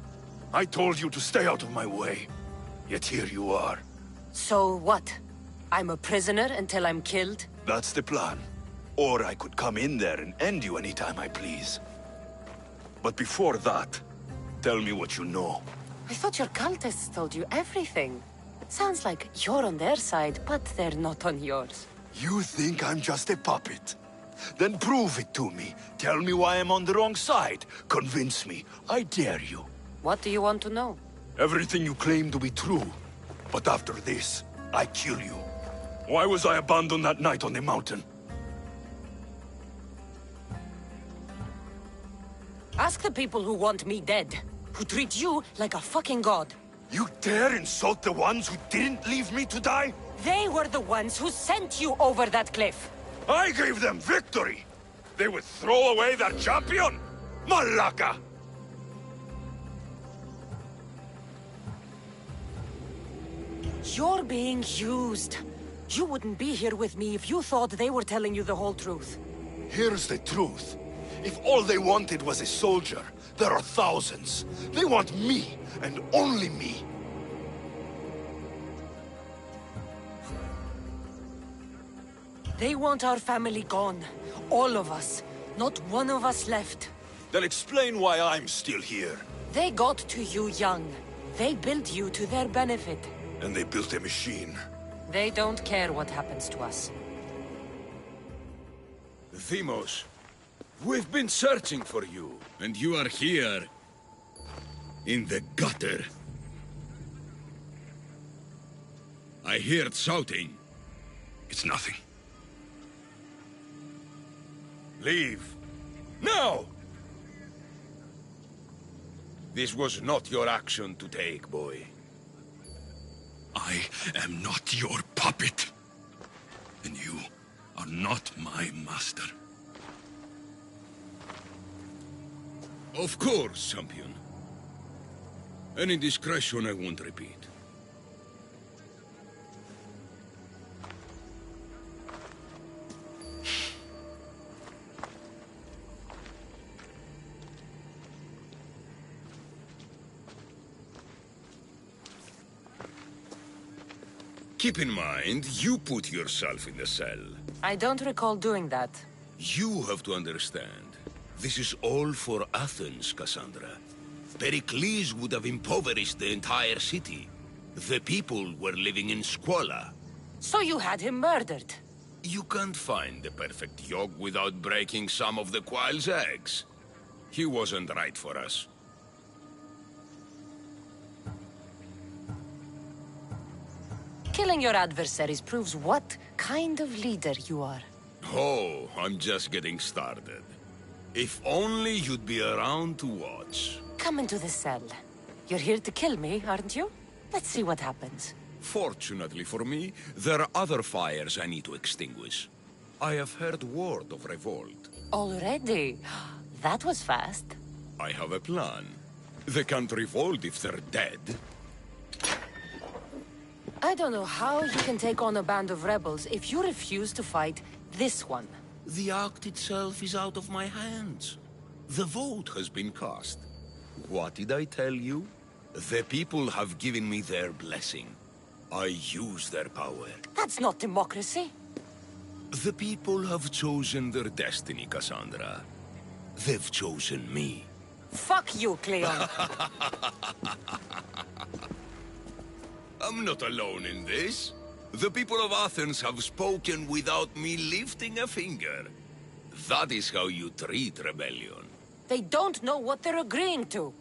I told you to stay out of my way. Yet here you are. So what? I'm a prisoner until I'm killed? That's the plan. Or I could come in there and end you anytime I please. But before that, tell me what you know. I thought your cultists told you everything. Sounds like you're on their side, but they're not on yours. You think I'm just a puppet? Then prove it to me. Tell me why I'm on the wrong side. Convince me. I dare you. What do you want to know? Everything you claim to be true. But after this, I kill you. Why was I abandoned that night on the mountain? Ask the people who want me dead, who treat you like a fucking god. You dare insult the ones who didn't leave me to die? They were the ones who sent you over that cliff. I gave them victory! They would throw away their champion? Malaka! You're being used. You wouldn't be here with me if you thought they were telling you the whole truth. Here's the truth. If all they wanted was a soldier, there are thousands. They want me, and only me. They want our family gone. All of us. Not one of us left. Then explain why I'm still here. They got to you young. They built you to their benefit. And they built a machine. They don't care what happens to us. Themos, we've been searching for you. And you are here. In the gutter. I heard shouting. It's nothing. Leave. Now! This was not your action to take, boy. I am not your puppet. And you are not my master. Of course, champion. Any indiscretion I won't repeat. Keep in mind, you put yourself in the cell. I don't recall doing that. You have to understand. This is all for Athens, Cassandra. Pericles would have impoverished the entire city. The people were living in squalor. So you had him murdered? You can't find the perfect yolk without breaking some of the quail's eggs. He wasn't right for us. Killing your adversaries proves what kind of leader you are. Oh, I'm just getting started. If only you'd be around to watch. Come into the cell. You're here to kill me, aren't you? Let's see what happens. Fortunately for me, there are other fires I need to extinguish. I have heard word of revolt. Already? That was fast. I have a plan. They can't revolt if they're dead. I don't know how you can take on a band of rebels if you refuse to fight this one. The act itself is out of my hands. The vote has been cast. What did I tell you? The people have given me their blessing. I use their power. That's not democracy. The people have chosen their destiny, Cassandra. They've chosen me. Fuck you, Cleon. I'm not alone in this. The people of Athens have spoken without me lifting a finger. That is how you treat rebellion. They don't know what they're agreeing to.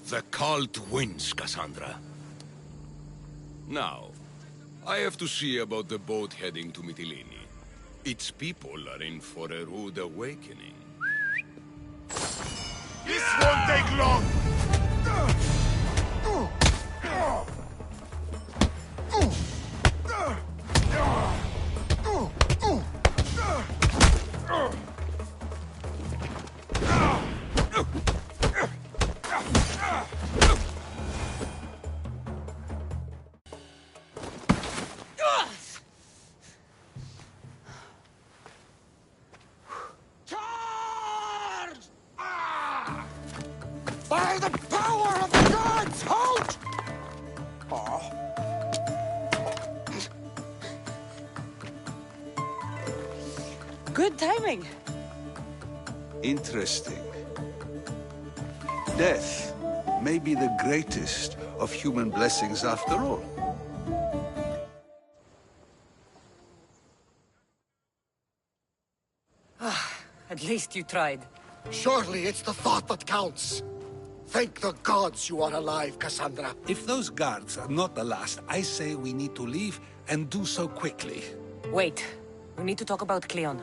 The cult wins, Cassandra. Now, I have to see about the boat heading to Mytilene. Its people are in for a rude awakening. This won't take long! Good timing. Interesting. Death may be the greatest of human blessings after all. At least you tried. Surely it's the thought that counts. Thank the gods you are alive, Cassandra. If those guards are not the last, I say we need to leave and do so quickly. Wait. We need to talk about Cleon.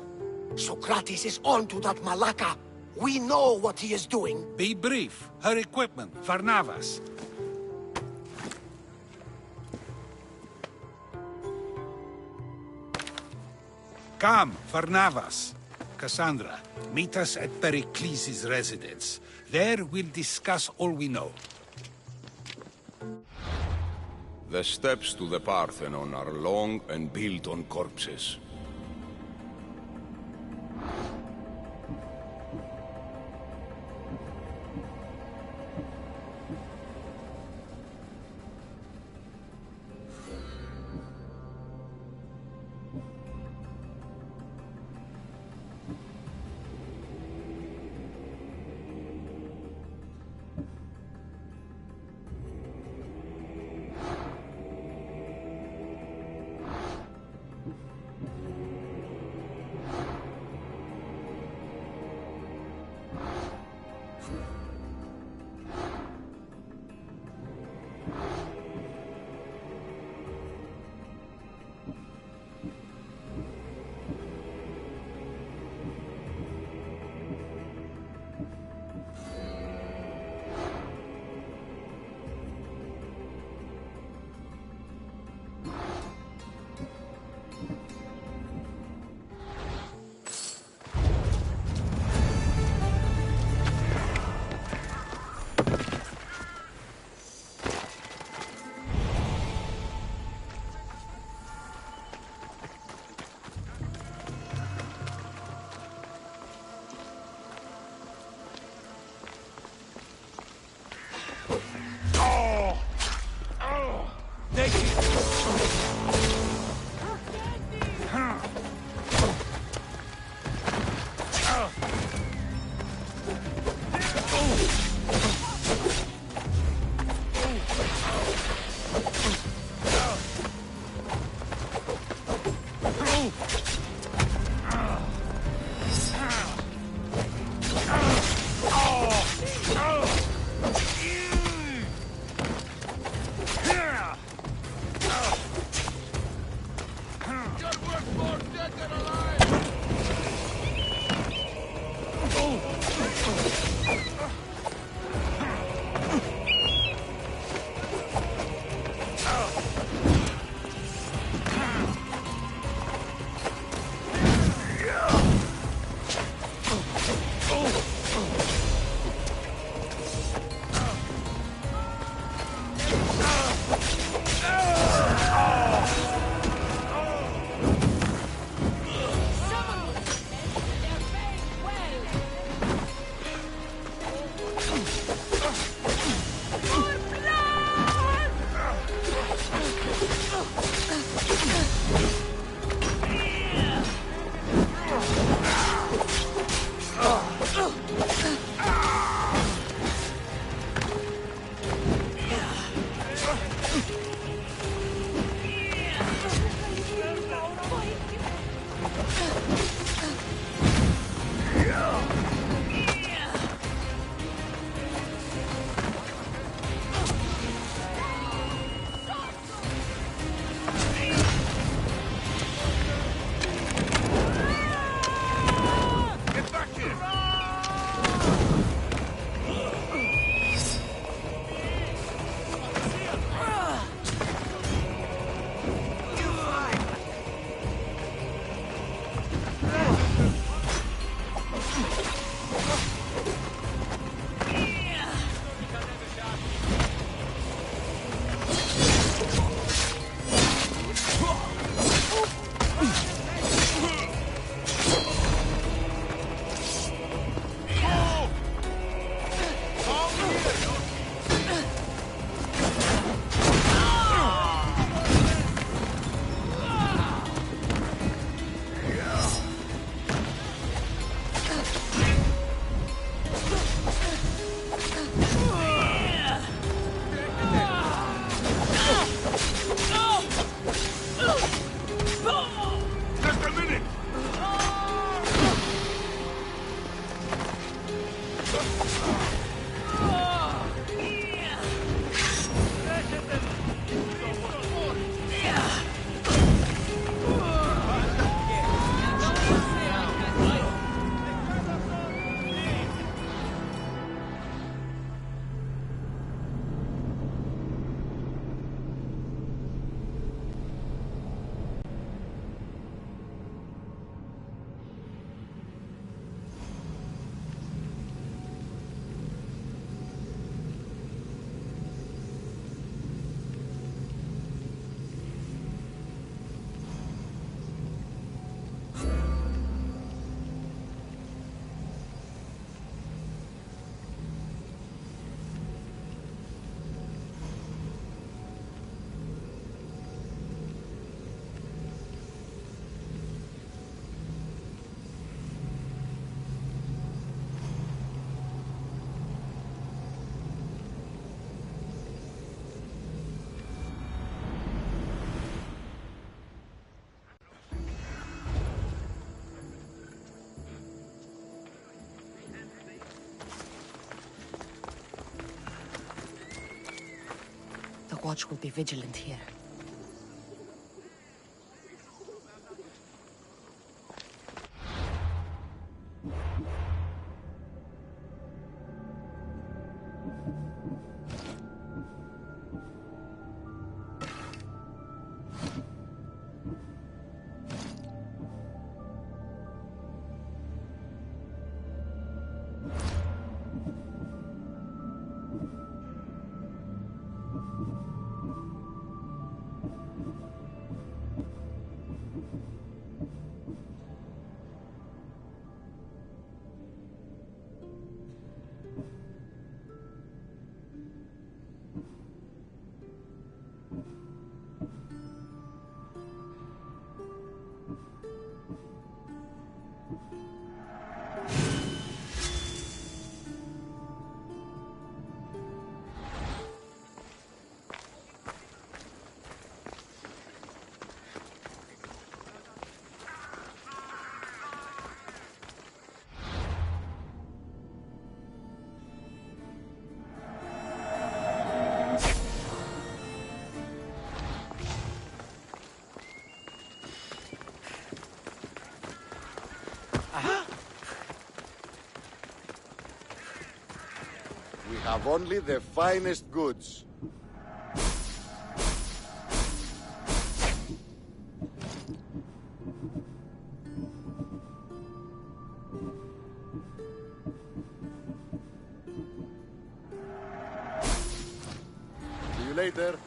Socrates is on to that Malaka. We know what he is doing. Be brief. Her equipment, Varnavas. Come, Varnavas. Cassandra, meet us at Pericles' residence. There we'll discuss all we know. The steps to the Parthenon are long and built on corpses. watch will be vigilant here. We have only the finest goods. See you later.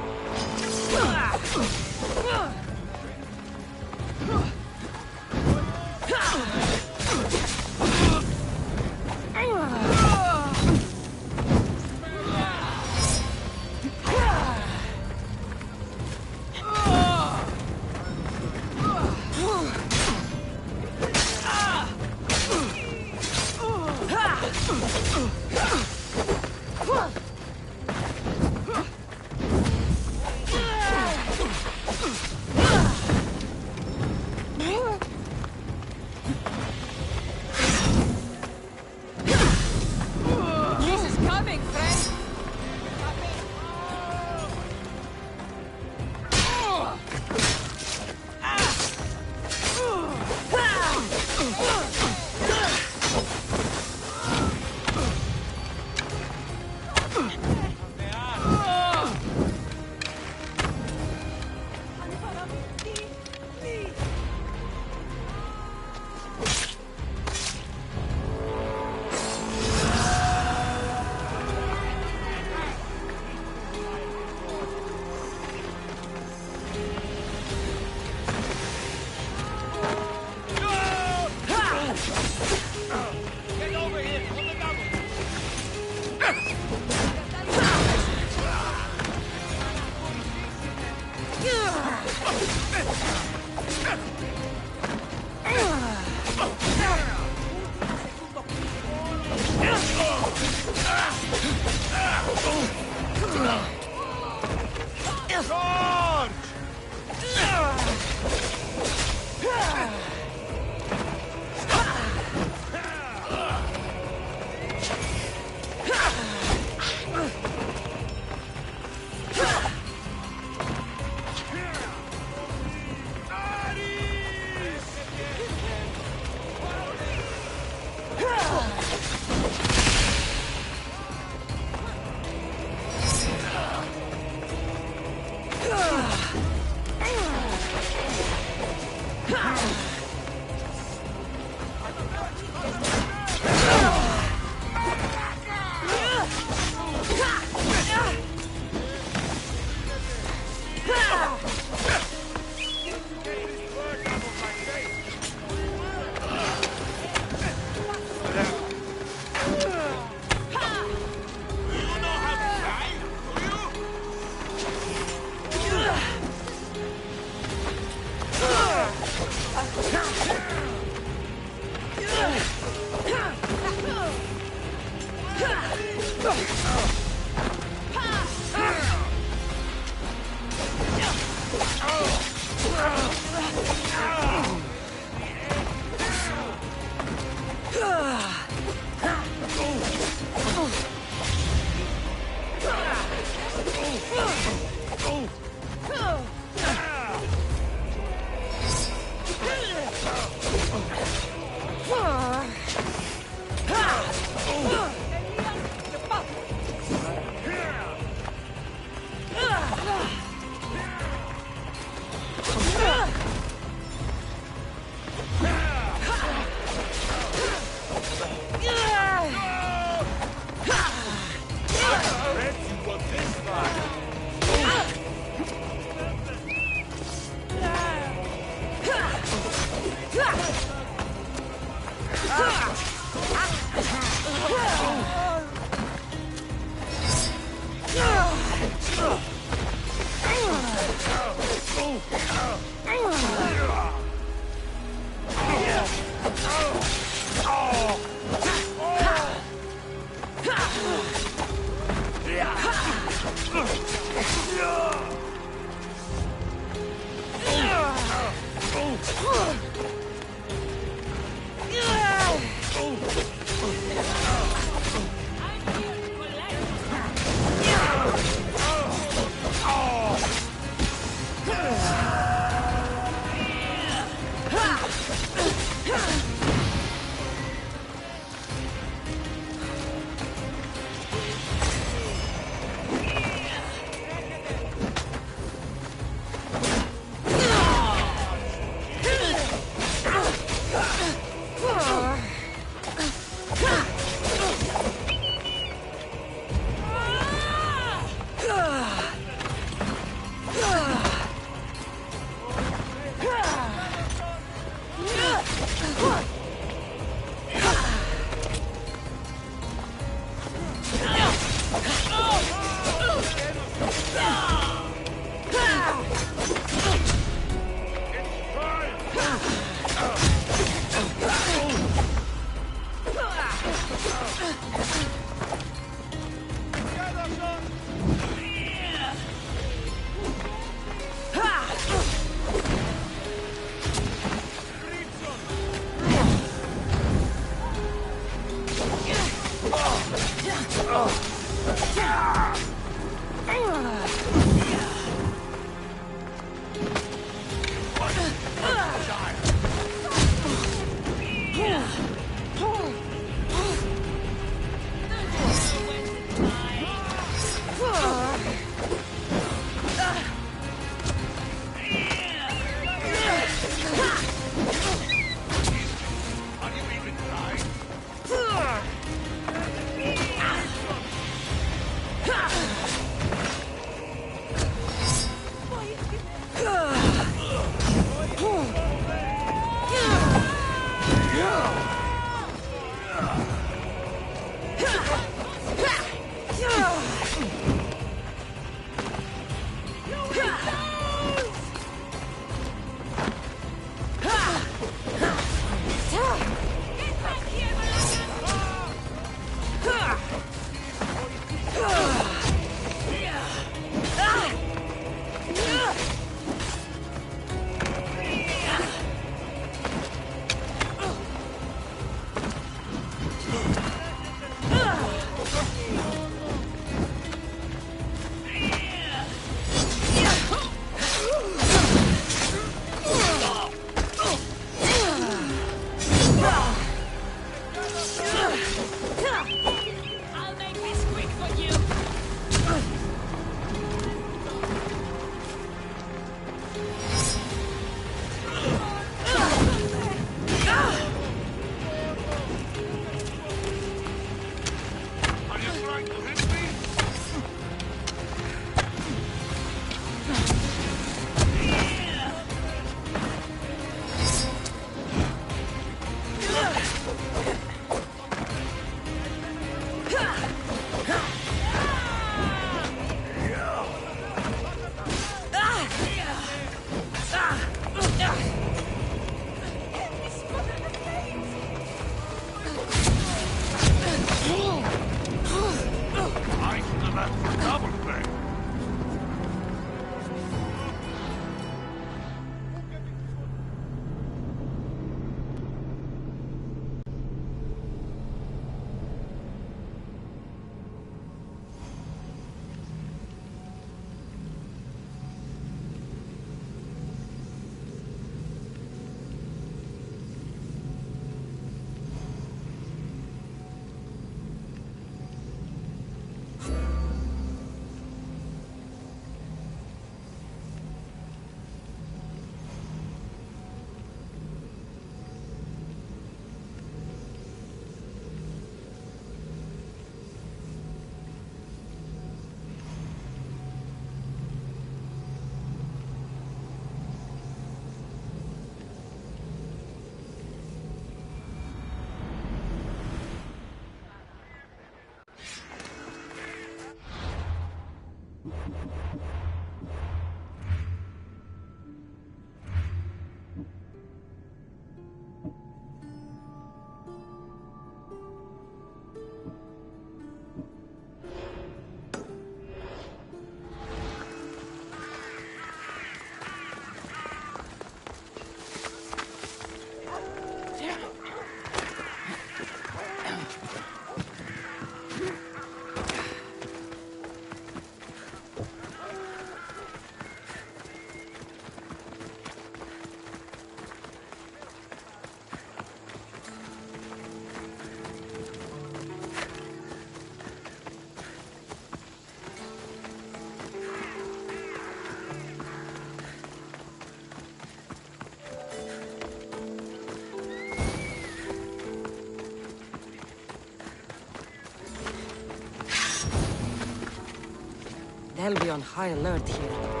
They'll be on high alert here.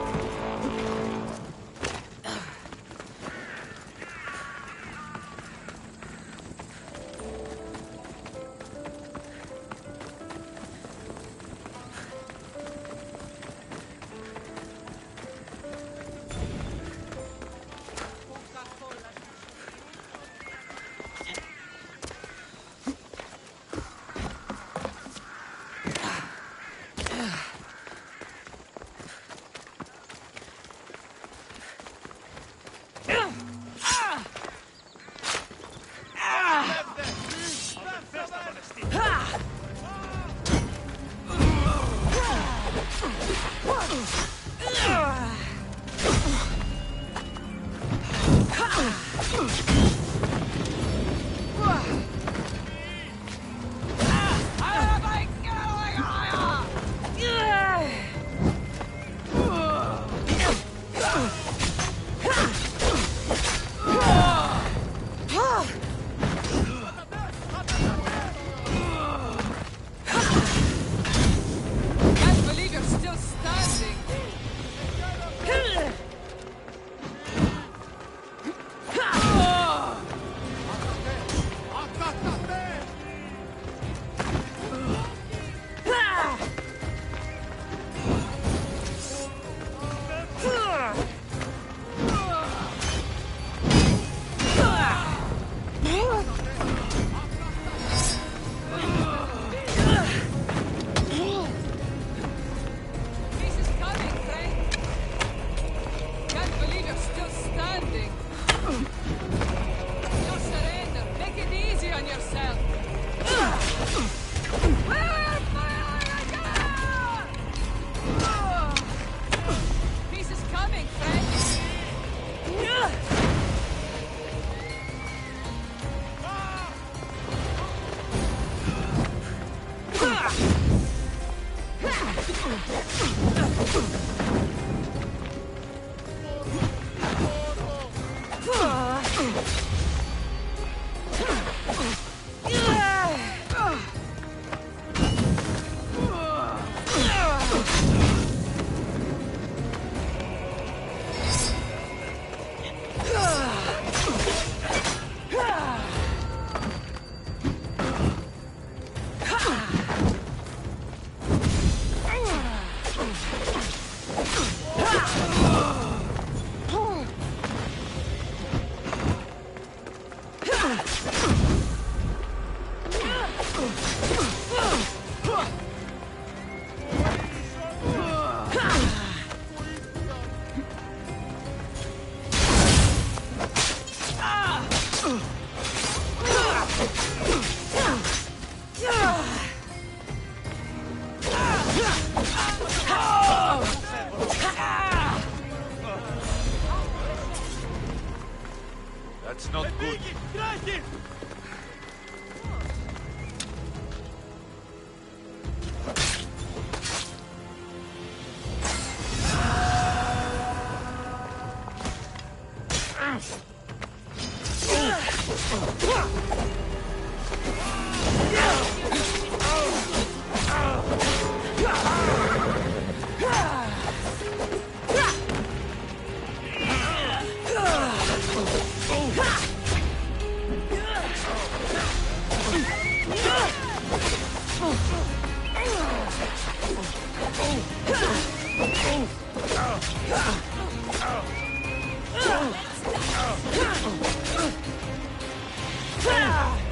That's not good. Ah!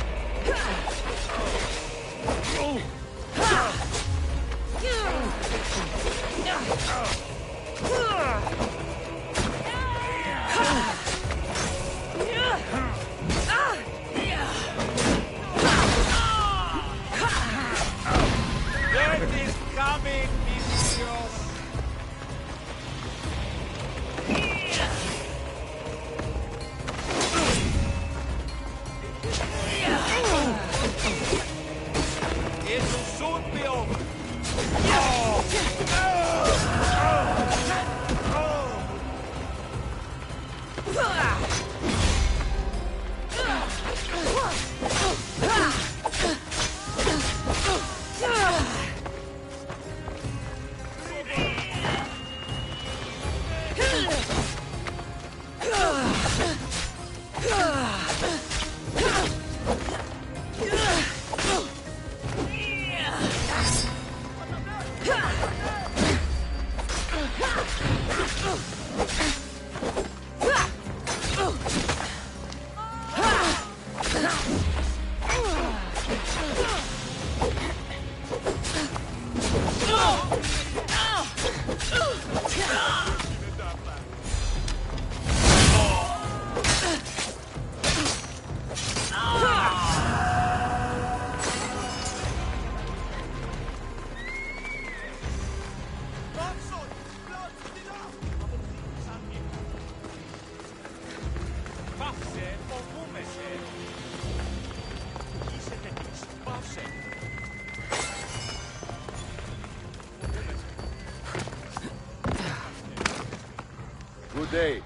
Good day.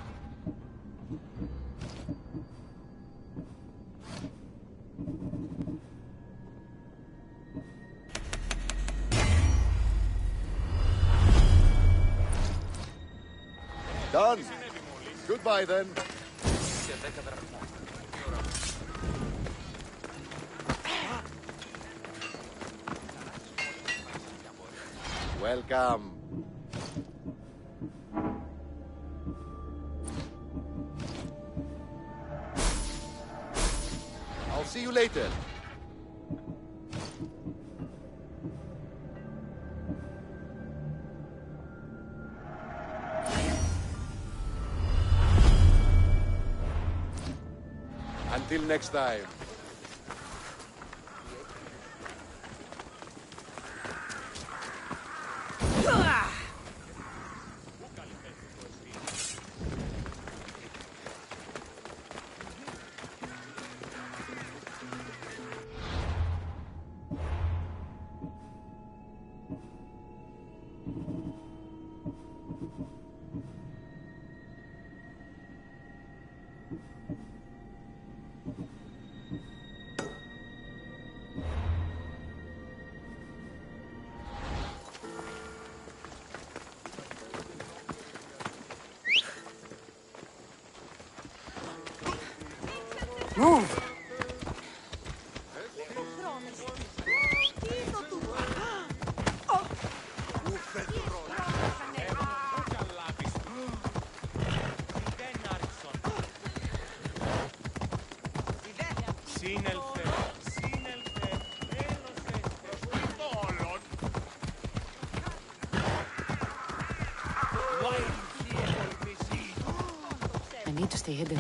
Done. Goodbye, then. Welcome. I'll see you later. Until next time. Move! I need to stay hidden.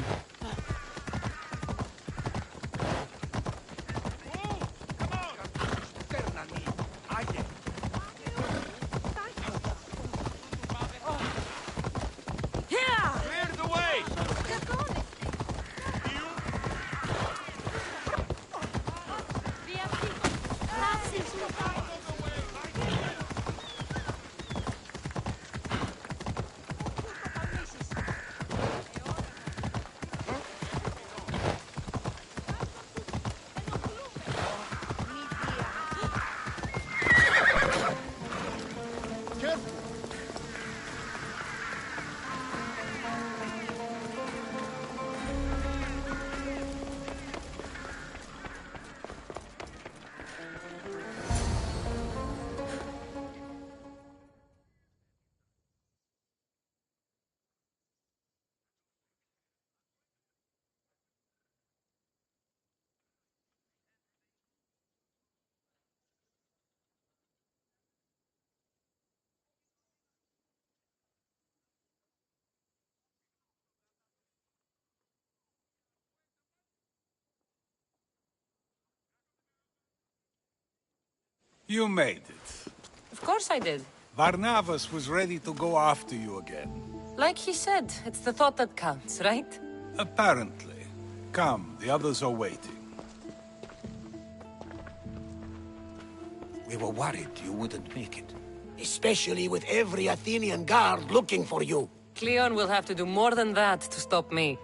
You made it. Of course I did. Varnavas was ready to go after you again. Like he said, it's the thought that counts, right? Apparently. Come, the others are waiting. We were worried you wouldn't make it. Especially with every Athenian guard looking for you. Cleon will have to do more than that to stop me.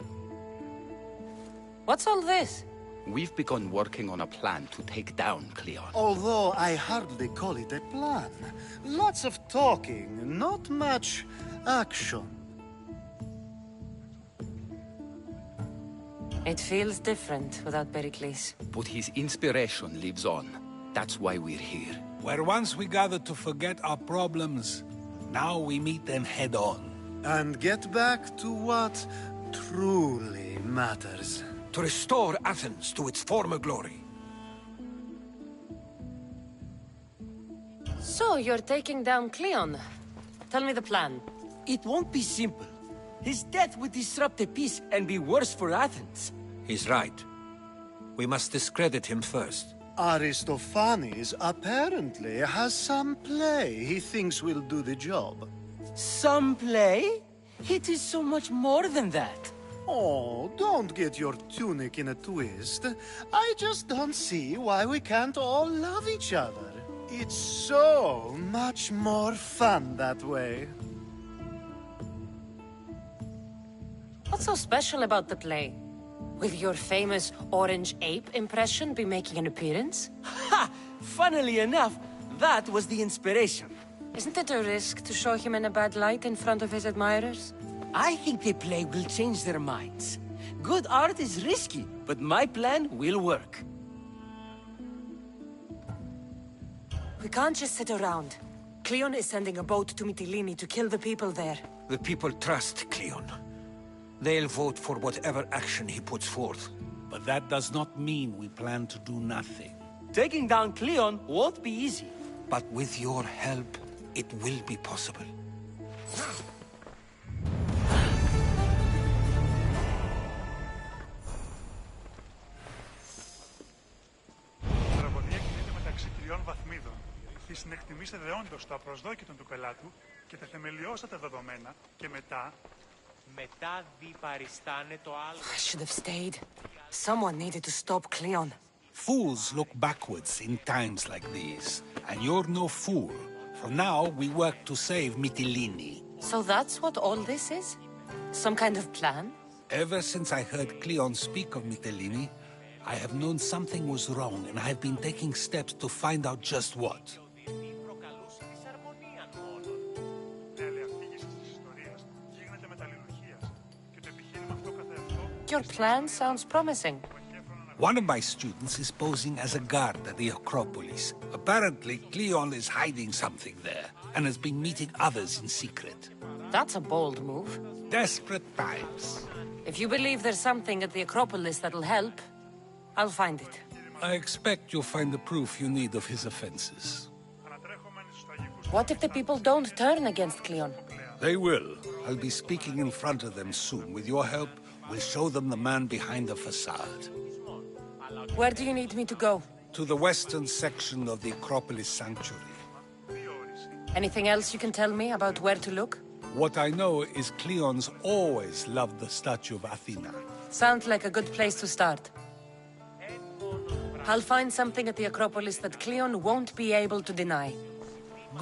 What's all this? We've begun working on a plan to take down Cleon. Although I hardly call it a plan. Lots of talking, not much action. It feels different without Pericles. But his inspiration lives on. That's why we're here. Where once we gathered to forget our problems, now we meet them head on. And get back to what truly matters. To restore Athens to its former glory. So, you're taking down Cleon. Tell me the plan. It won't be simple. His death would disrupt the peace and be worse for Athens. He's right. We must discredit him first. Aristophanes apparently has some play he thinks will do the job. Some play? It is so much more than that. Oh, don't get your tunic in a twist. I just don't see why we can't all love each other. It's so much more fun that way. What's so special about the play? Will your famous orange ape impression be making an appearance? Ha! Funnily enough, that was the inspiration. Isn't it a risk to show him in a bad light in front of his admirers? I think the play will change their minds. Good art is risky, but my plan will work. We can't just sit around. Cleon is sending a boat to Mytilene to kill the people there. The people trust Cleon. They'll vote for whatever action he puts forth. But that does not mean we plan to do nothing. Taking down Cleon won't be easy. But with your help, it will be possible. Η τραγωδία κινείται μεταξύ τριών βαθμίδων. Ήθιστε να εκτιμήσετε δεόντως το απροσδόκητο του πελάτου και τα θεμελιώστατα δεδομένα και μετά... Μετά δι παριστάνε το άλλο. I should have stayed. Someone needed to stop Cleon. Fools look backwards in times like these. And you're no fool. For now, we work to save Mytilene. So that's what all this is? Some kind of plan? Ever since I heard Cleon speak of Mytilene, I have known something was wrong, and I have been taking steps to find out just what. Your plan sounds promising. One of my students is posing as a guard at the Acropolis. Apparently, Cleon is hiding something there, and has been meeting others in secret. That's a bold move. Desperate times. If you believe there's something at the Acropolis that'll help, I'll find it. I expect you'll find the proof you need of his offenses. What if the people don't turn against Cleon? They will. I'll be speaking in front of them soon. With your help, we'll show them the man behind the facade. Where do you need me to go? To the western section of the Acropolis Sanctuary. Anything else you can tell me about where to look? What I know is Cleon's always loved the statue of Athena. Sounds like a good place to start. I'll find something at the Acropolis that Cleon won't be able to deny.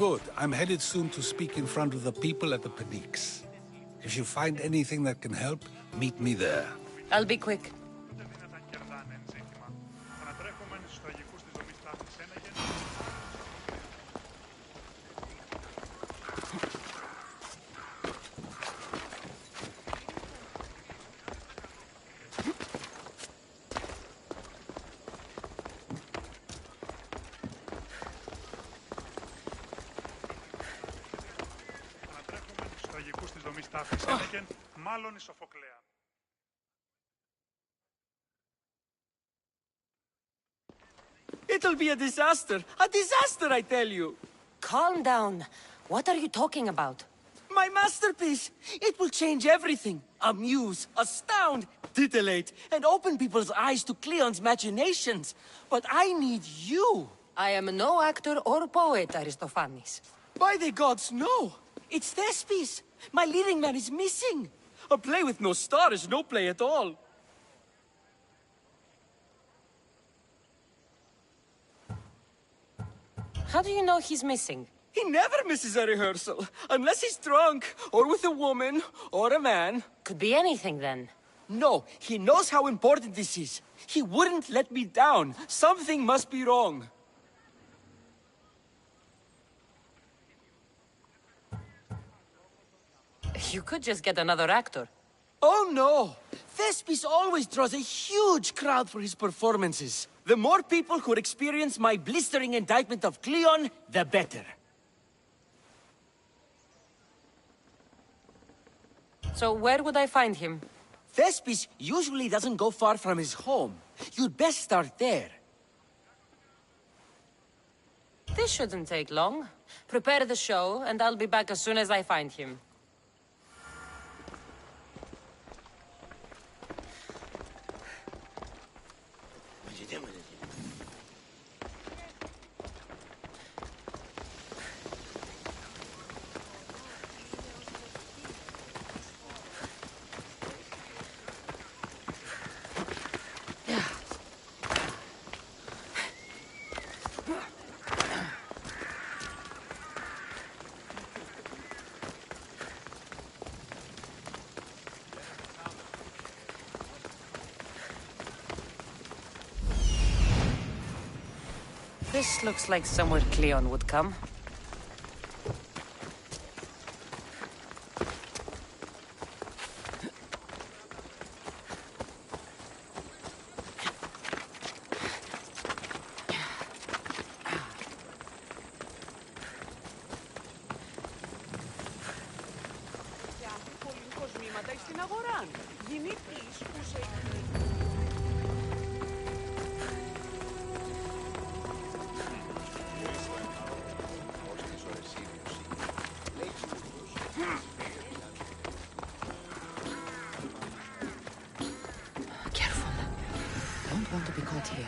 Good. I'm headed soon to speak in front of the people at the Pnyx. If you find anything that can help, meet me there. I'll be quick. It'll be a disaster! A disaster, I tell you! Calm down. What are you talking about? My masterpiece! It will change everything. Amuse, astound, titillate, and open people's eyes to Cleon's machinations. But I need you! I am no actor or poet, Aristophanes. By the gods, no! It's Thespis! My leading man is missing! A play with no star is no play at all. How do you know he's missing? He never misses a rehearsal, unless he's drunk, or with a woman, or a man. Could be anything, then. No, he knows how important this is. He wouldn't let me down. Something must be wrong. You could just get another actor. Oh no! Thespis always draws a huge crowd for his performances. The more people who experience my blistering indictment of Cleon, the better. So where would I find him? Thespis usually doesn't go far from his home. You'd best start there. This shouldn't take long. Prepare the show, and I'll be back as soon as I find him. This looks like somewhere Cleon would come. Careful. Don't want to be caught here.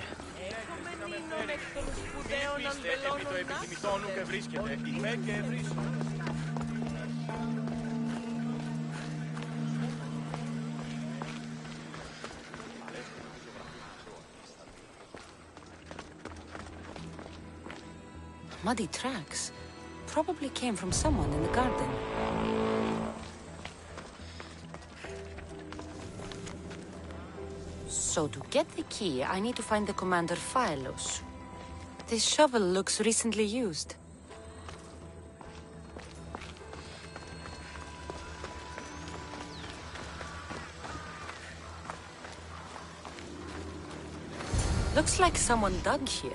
Muddy tracks. Probably came from someone in the garden. So to get the key, I need to find the commander Phylos. This shovel looks recently used. Looks like someone dug here.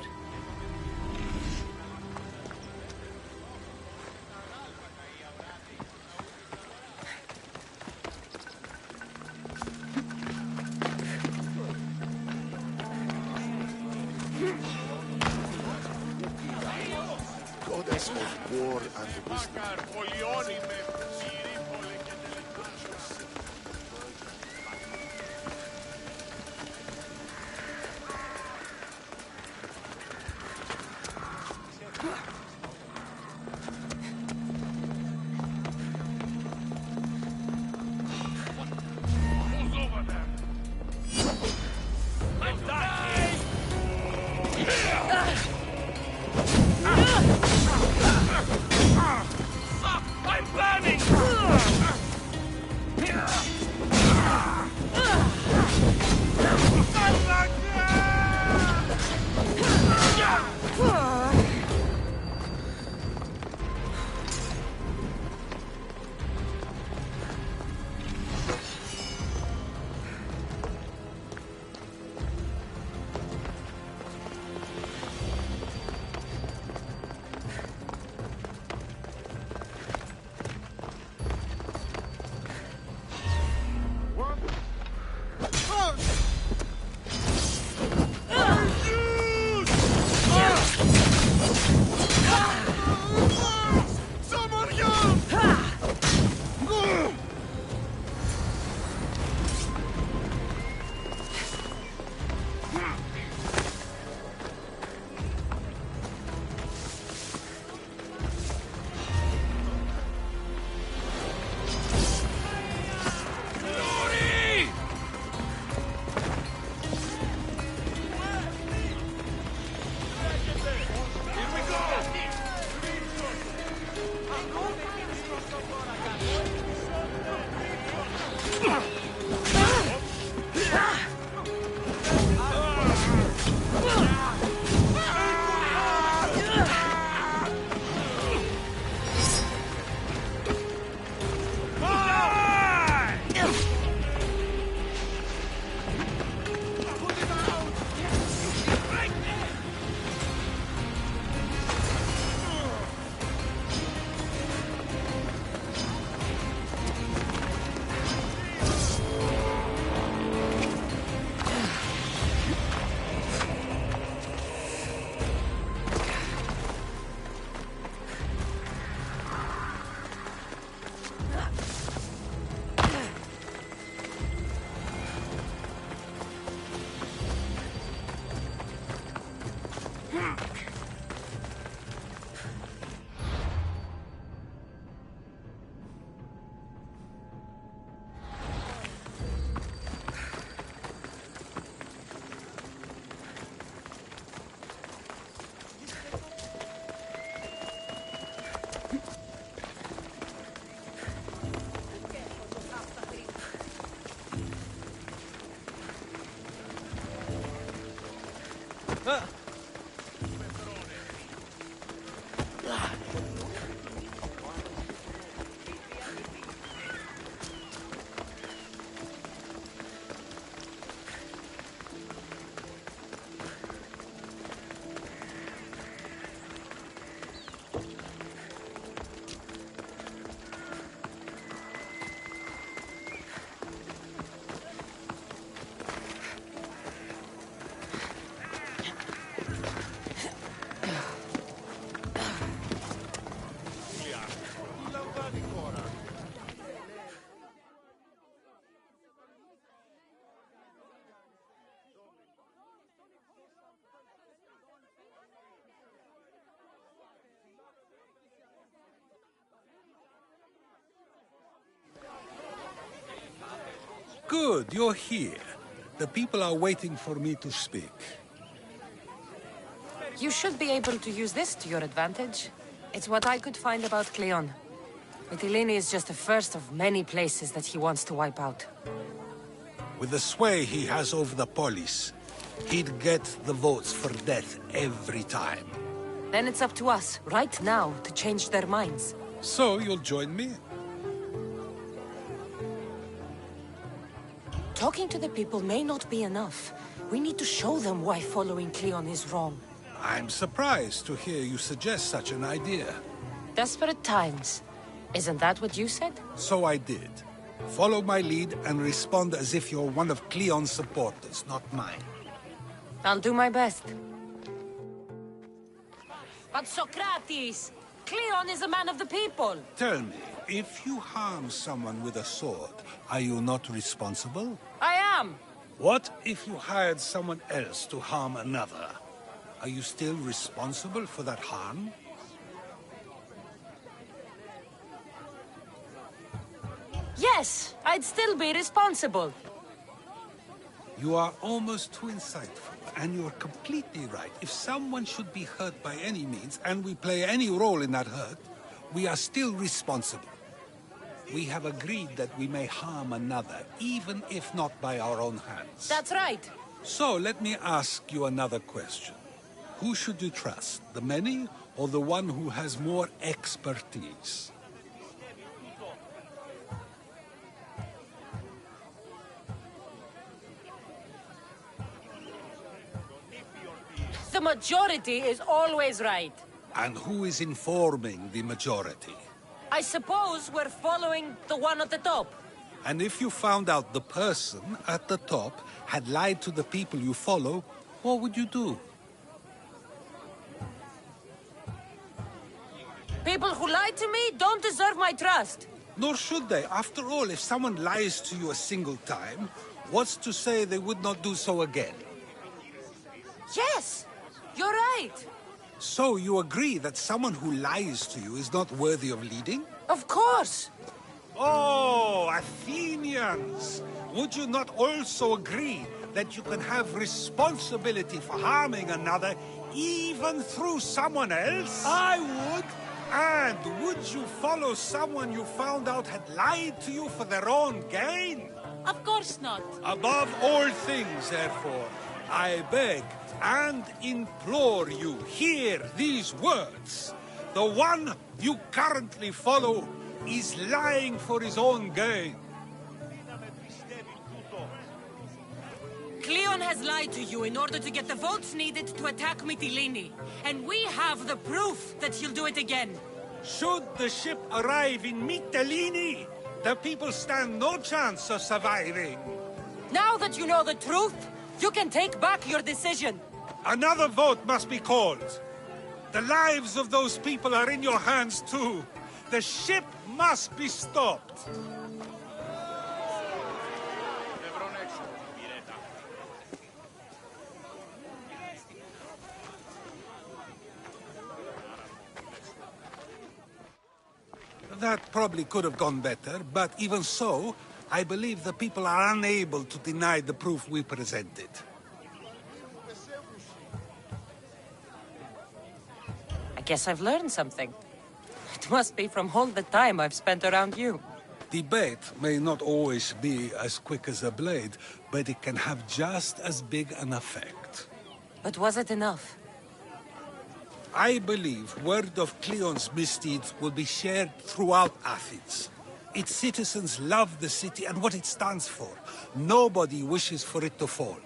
Goddess of war and wisdom. I'm burning! Good, you're here. The people are waiting for me to speak. You should be able to use this to your advantage. It's what I could find about Cleon. Mytilene is just the first of many places that he wants to wipe out. With the sway he has over the polis, he'd get the votes for death every time. Then it's up to us, right now, to change their minds. So you'll join me? Talking to the people may not be enough. We need to show them why following Cleon is wrong. I'm surprised to hear you suggest such an idea. Desperate times. Isn't that what you said? So I did. Follow my lead and respond as if you're one of Cleon's supporters, not mine. I'll do my best. But Socrates! Cleon is a man of the people! Tell me, if you harm someone with a sword, are you not responsible? I am! What if you hired someone else to harm another? Are you still responsible for that harm? Yes, I'd still be responsible. You are almost too insightful, and you're completely right. If someone should be hurt by any means, and we play any role in that hurt, we are still responsible. We have agreed that we may harm another, even if not by our own hands. That's right. So let me ask you another question. Who should you trust, the many or the one who has more expertise? The majority is always right. And who is informing the majority? I suppose we're following the one at the top. And if you found out the person at the top had lied to the people you follow, what would you do? People who lie to me don't deserve my trust. Nor should they. After all, if someone lies to you a single time, what's to say they would not do so again? Yes, you're right. So you agree that someone who lies to you is not worthy of leading? Of course. Oh, Athenians! Would you not also agree that you can have responsibility for harming another even through someone else? I would. And would you follow someone you found out had lied to you for their own gain? Of course not. Above all things, therefore, I beg and implore you, hear these words. The one you currently follow is lying for his own gain. Cleon has lied to you in order to get the votes needed to attack Mytilene. And we have the proof that he'll do it again. Should the ship arrive in Mytilene, the people stand no chance of surviving. Now that you know the truth, you can take back your decision. Another vote must be called. The lives of those people are in your hands too. The ship must be stopped. That probably could have gone better, but even so, I believe the people are unable to deny the proof we presented. I guess I've learned something. It must be from all the time I've spent around you. Debate may not always be as quick as a blade, but it can have just as big an effect. But was it enough? I believe word of Cleon's misdeeds will be shared throughout Athens. Its citizens love the city and what it stands for. Nobody wishes for it to fall.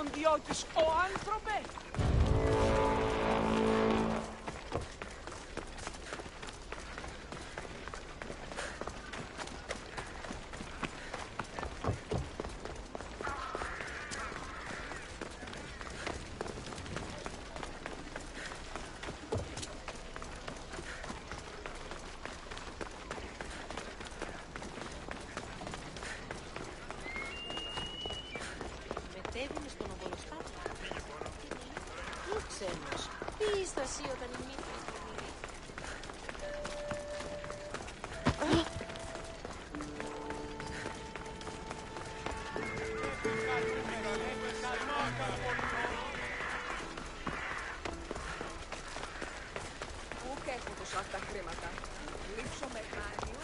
archondiotis o anthrope. Μετέβηνε στον Οβολοστάτο. Πού ξένος. Τι είσαι εσύ όταν η μύθη στο μύθι. Πού και έχω τόσα αυτά χρήματα. Λείψω με χάνιο.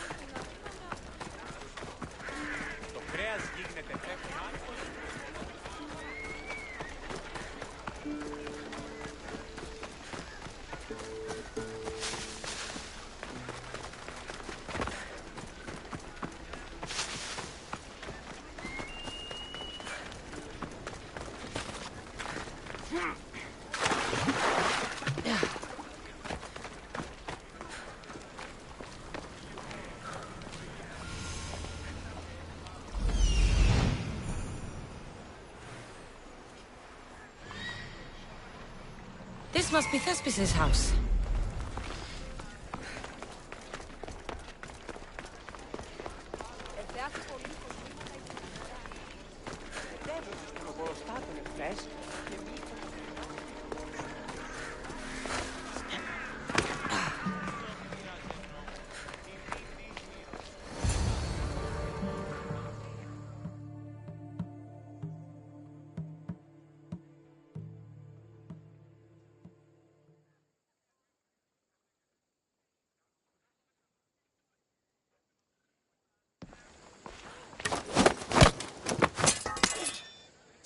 Το κρέας γίνεται φεύγει άνθρωπος. This must be Thespis' house.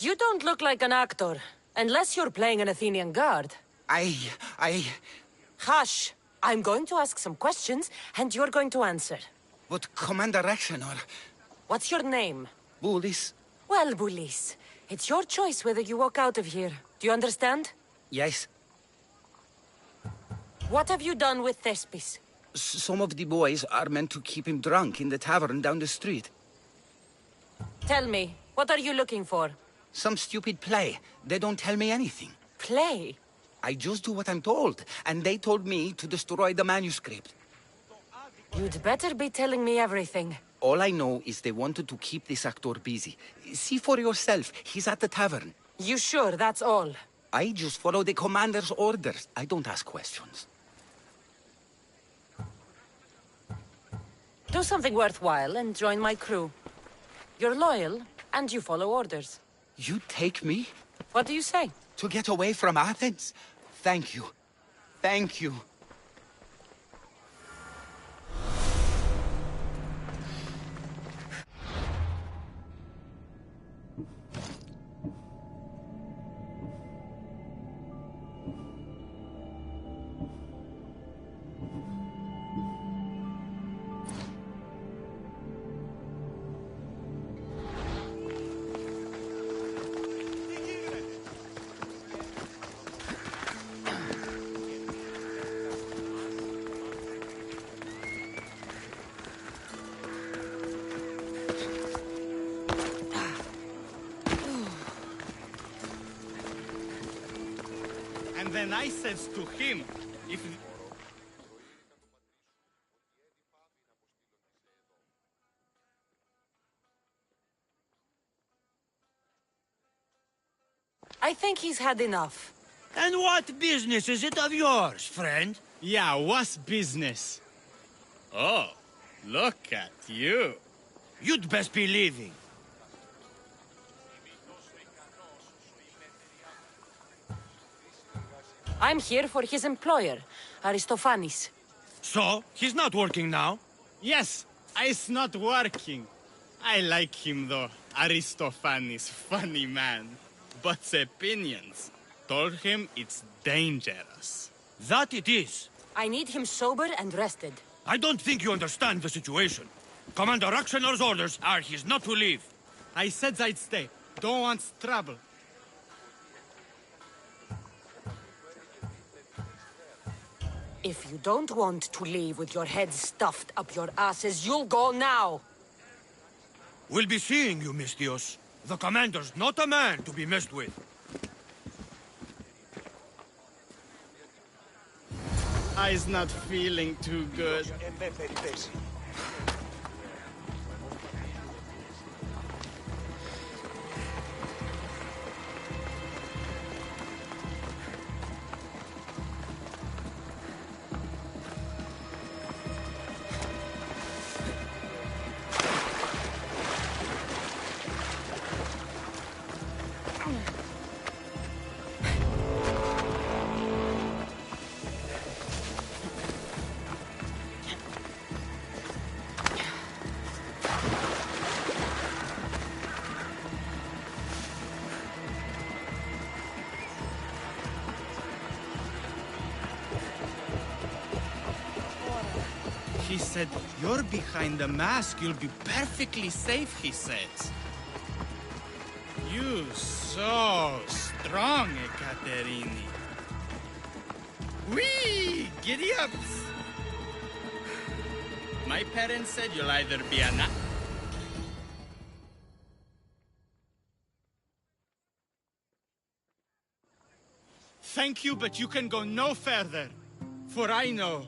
You don't look like an actor, unless you're playing an Athenian guard. Hush! I'm going to ask some questions, and you're going to answer. But Commander Rexenor... What's your name? Bulis? Well, Bulis, it's your choice whether you walk out of here. Do you understand? Yes. What have you done with Thespis? Some of the boys are meant to keep him drunk in the tavern down the street. Tell me, what are you looking for? Some stupid play. They don't tell me anything. Play? I just do what I'm told, and they told me to destroy the manuscript. You'd better be telling me everything. All I know is they wanted to keep this actor busy. See for yourself, he's at the tavern. You sure that's all? I just follow the commander's orders. I don't ask questions. Do something worthwhile and join my crew. You're loyal, and you follow orders. You take me? What do you say? To get away from Athens? Thank you. Thank you. And then I says to him, if... I think he's had enough. And what business is it of yours, friend? Yeah, what's business? Oh, look at you. You'd best be leaving. I'm here for his employer, Aristophanes. So, he's not working now? Yes, it's not working. I like him though, Aristophanes, funny man. But opinions told him it's dangerous. That it is. I need him sober and rested. I don't think you understand the situation. Commander Raxenor's orders are he's not to leave. I said I'd stay. Don't want trouble. If you don't want to leave with your heads stuffed up your asses, you'll go now! We'll be seeing you, Mistios. The commander's not a man to be messed with. I's not feeling too good. He said, "You're behind the mask. You'll be perfectly safe," he says. You so strong, Ekaterini. Whee! Giddy ups! My parents said you'll either be a Thank you, but you can go no further. For I know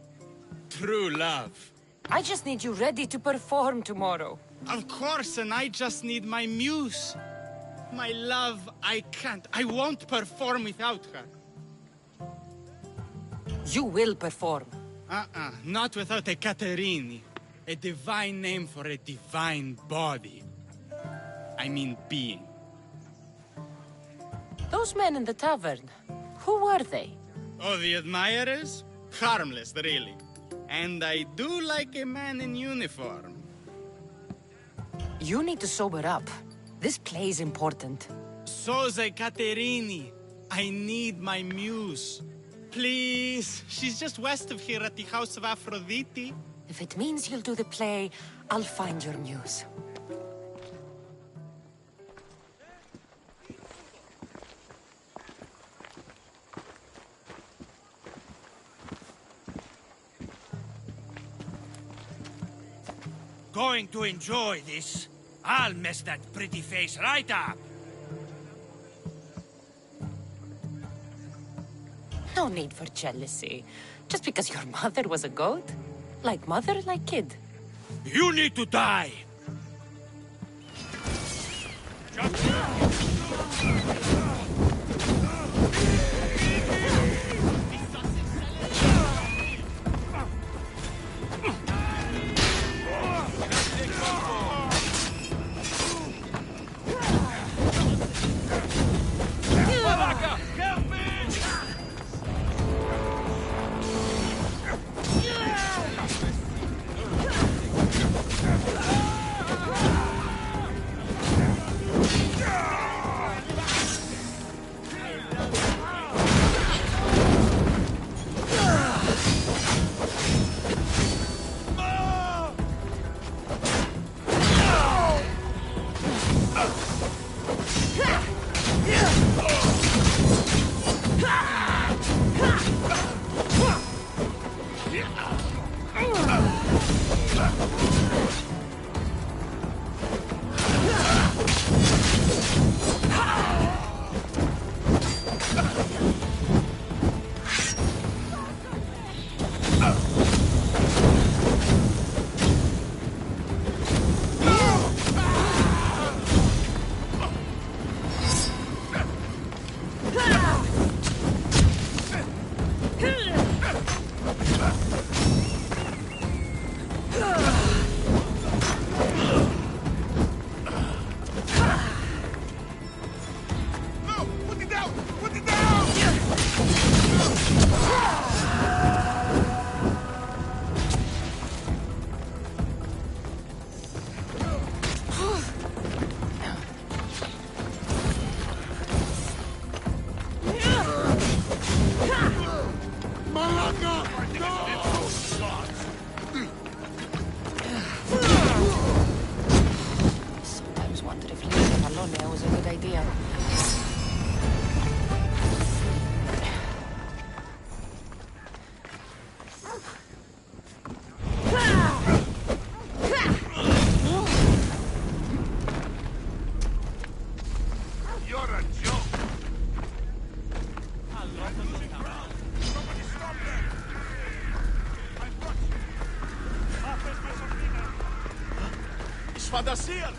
true love. I just need you ready to perform tomorrow. Of course, and I just need my muse. My love, I can't. I won't perform without her. You will perform. Not without a Caterini. A divine name for a divine body. I mean being. Those men in the tavern, who were they? Oh, the admirers? Harmless, really. And I do like a man in uniform. You need to sober up. This play's important. Soze Caterini. I need my muse. Please. She's just west of here at the House of Aphrodite. If it means you'll do the play, I'll find your muse. Going to enjoy this. I'll mess that pretty face right up. No need for jealousy. Just because your mother was a goat? Like mother, like kid. You need to die! φαντασία!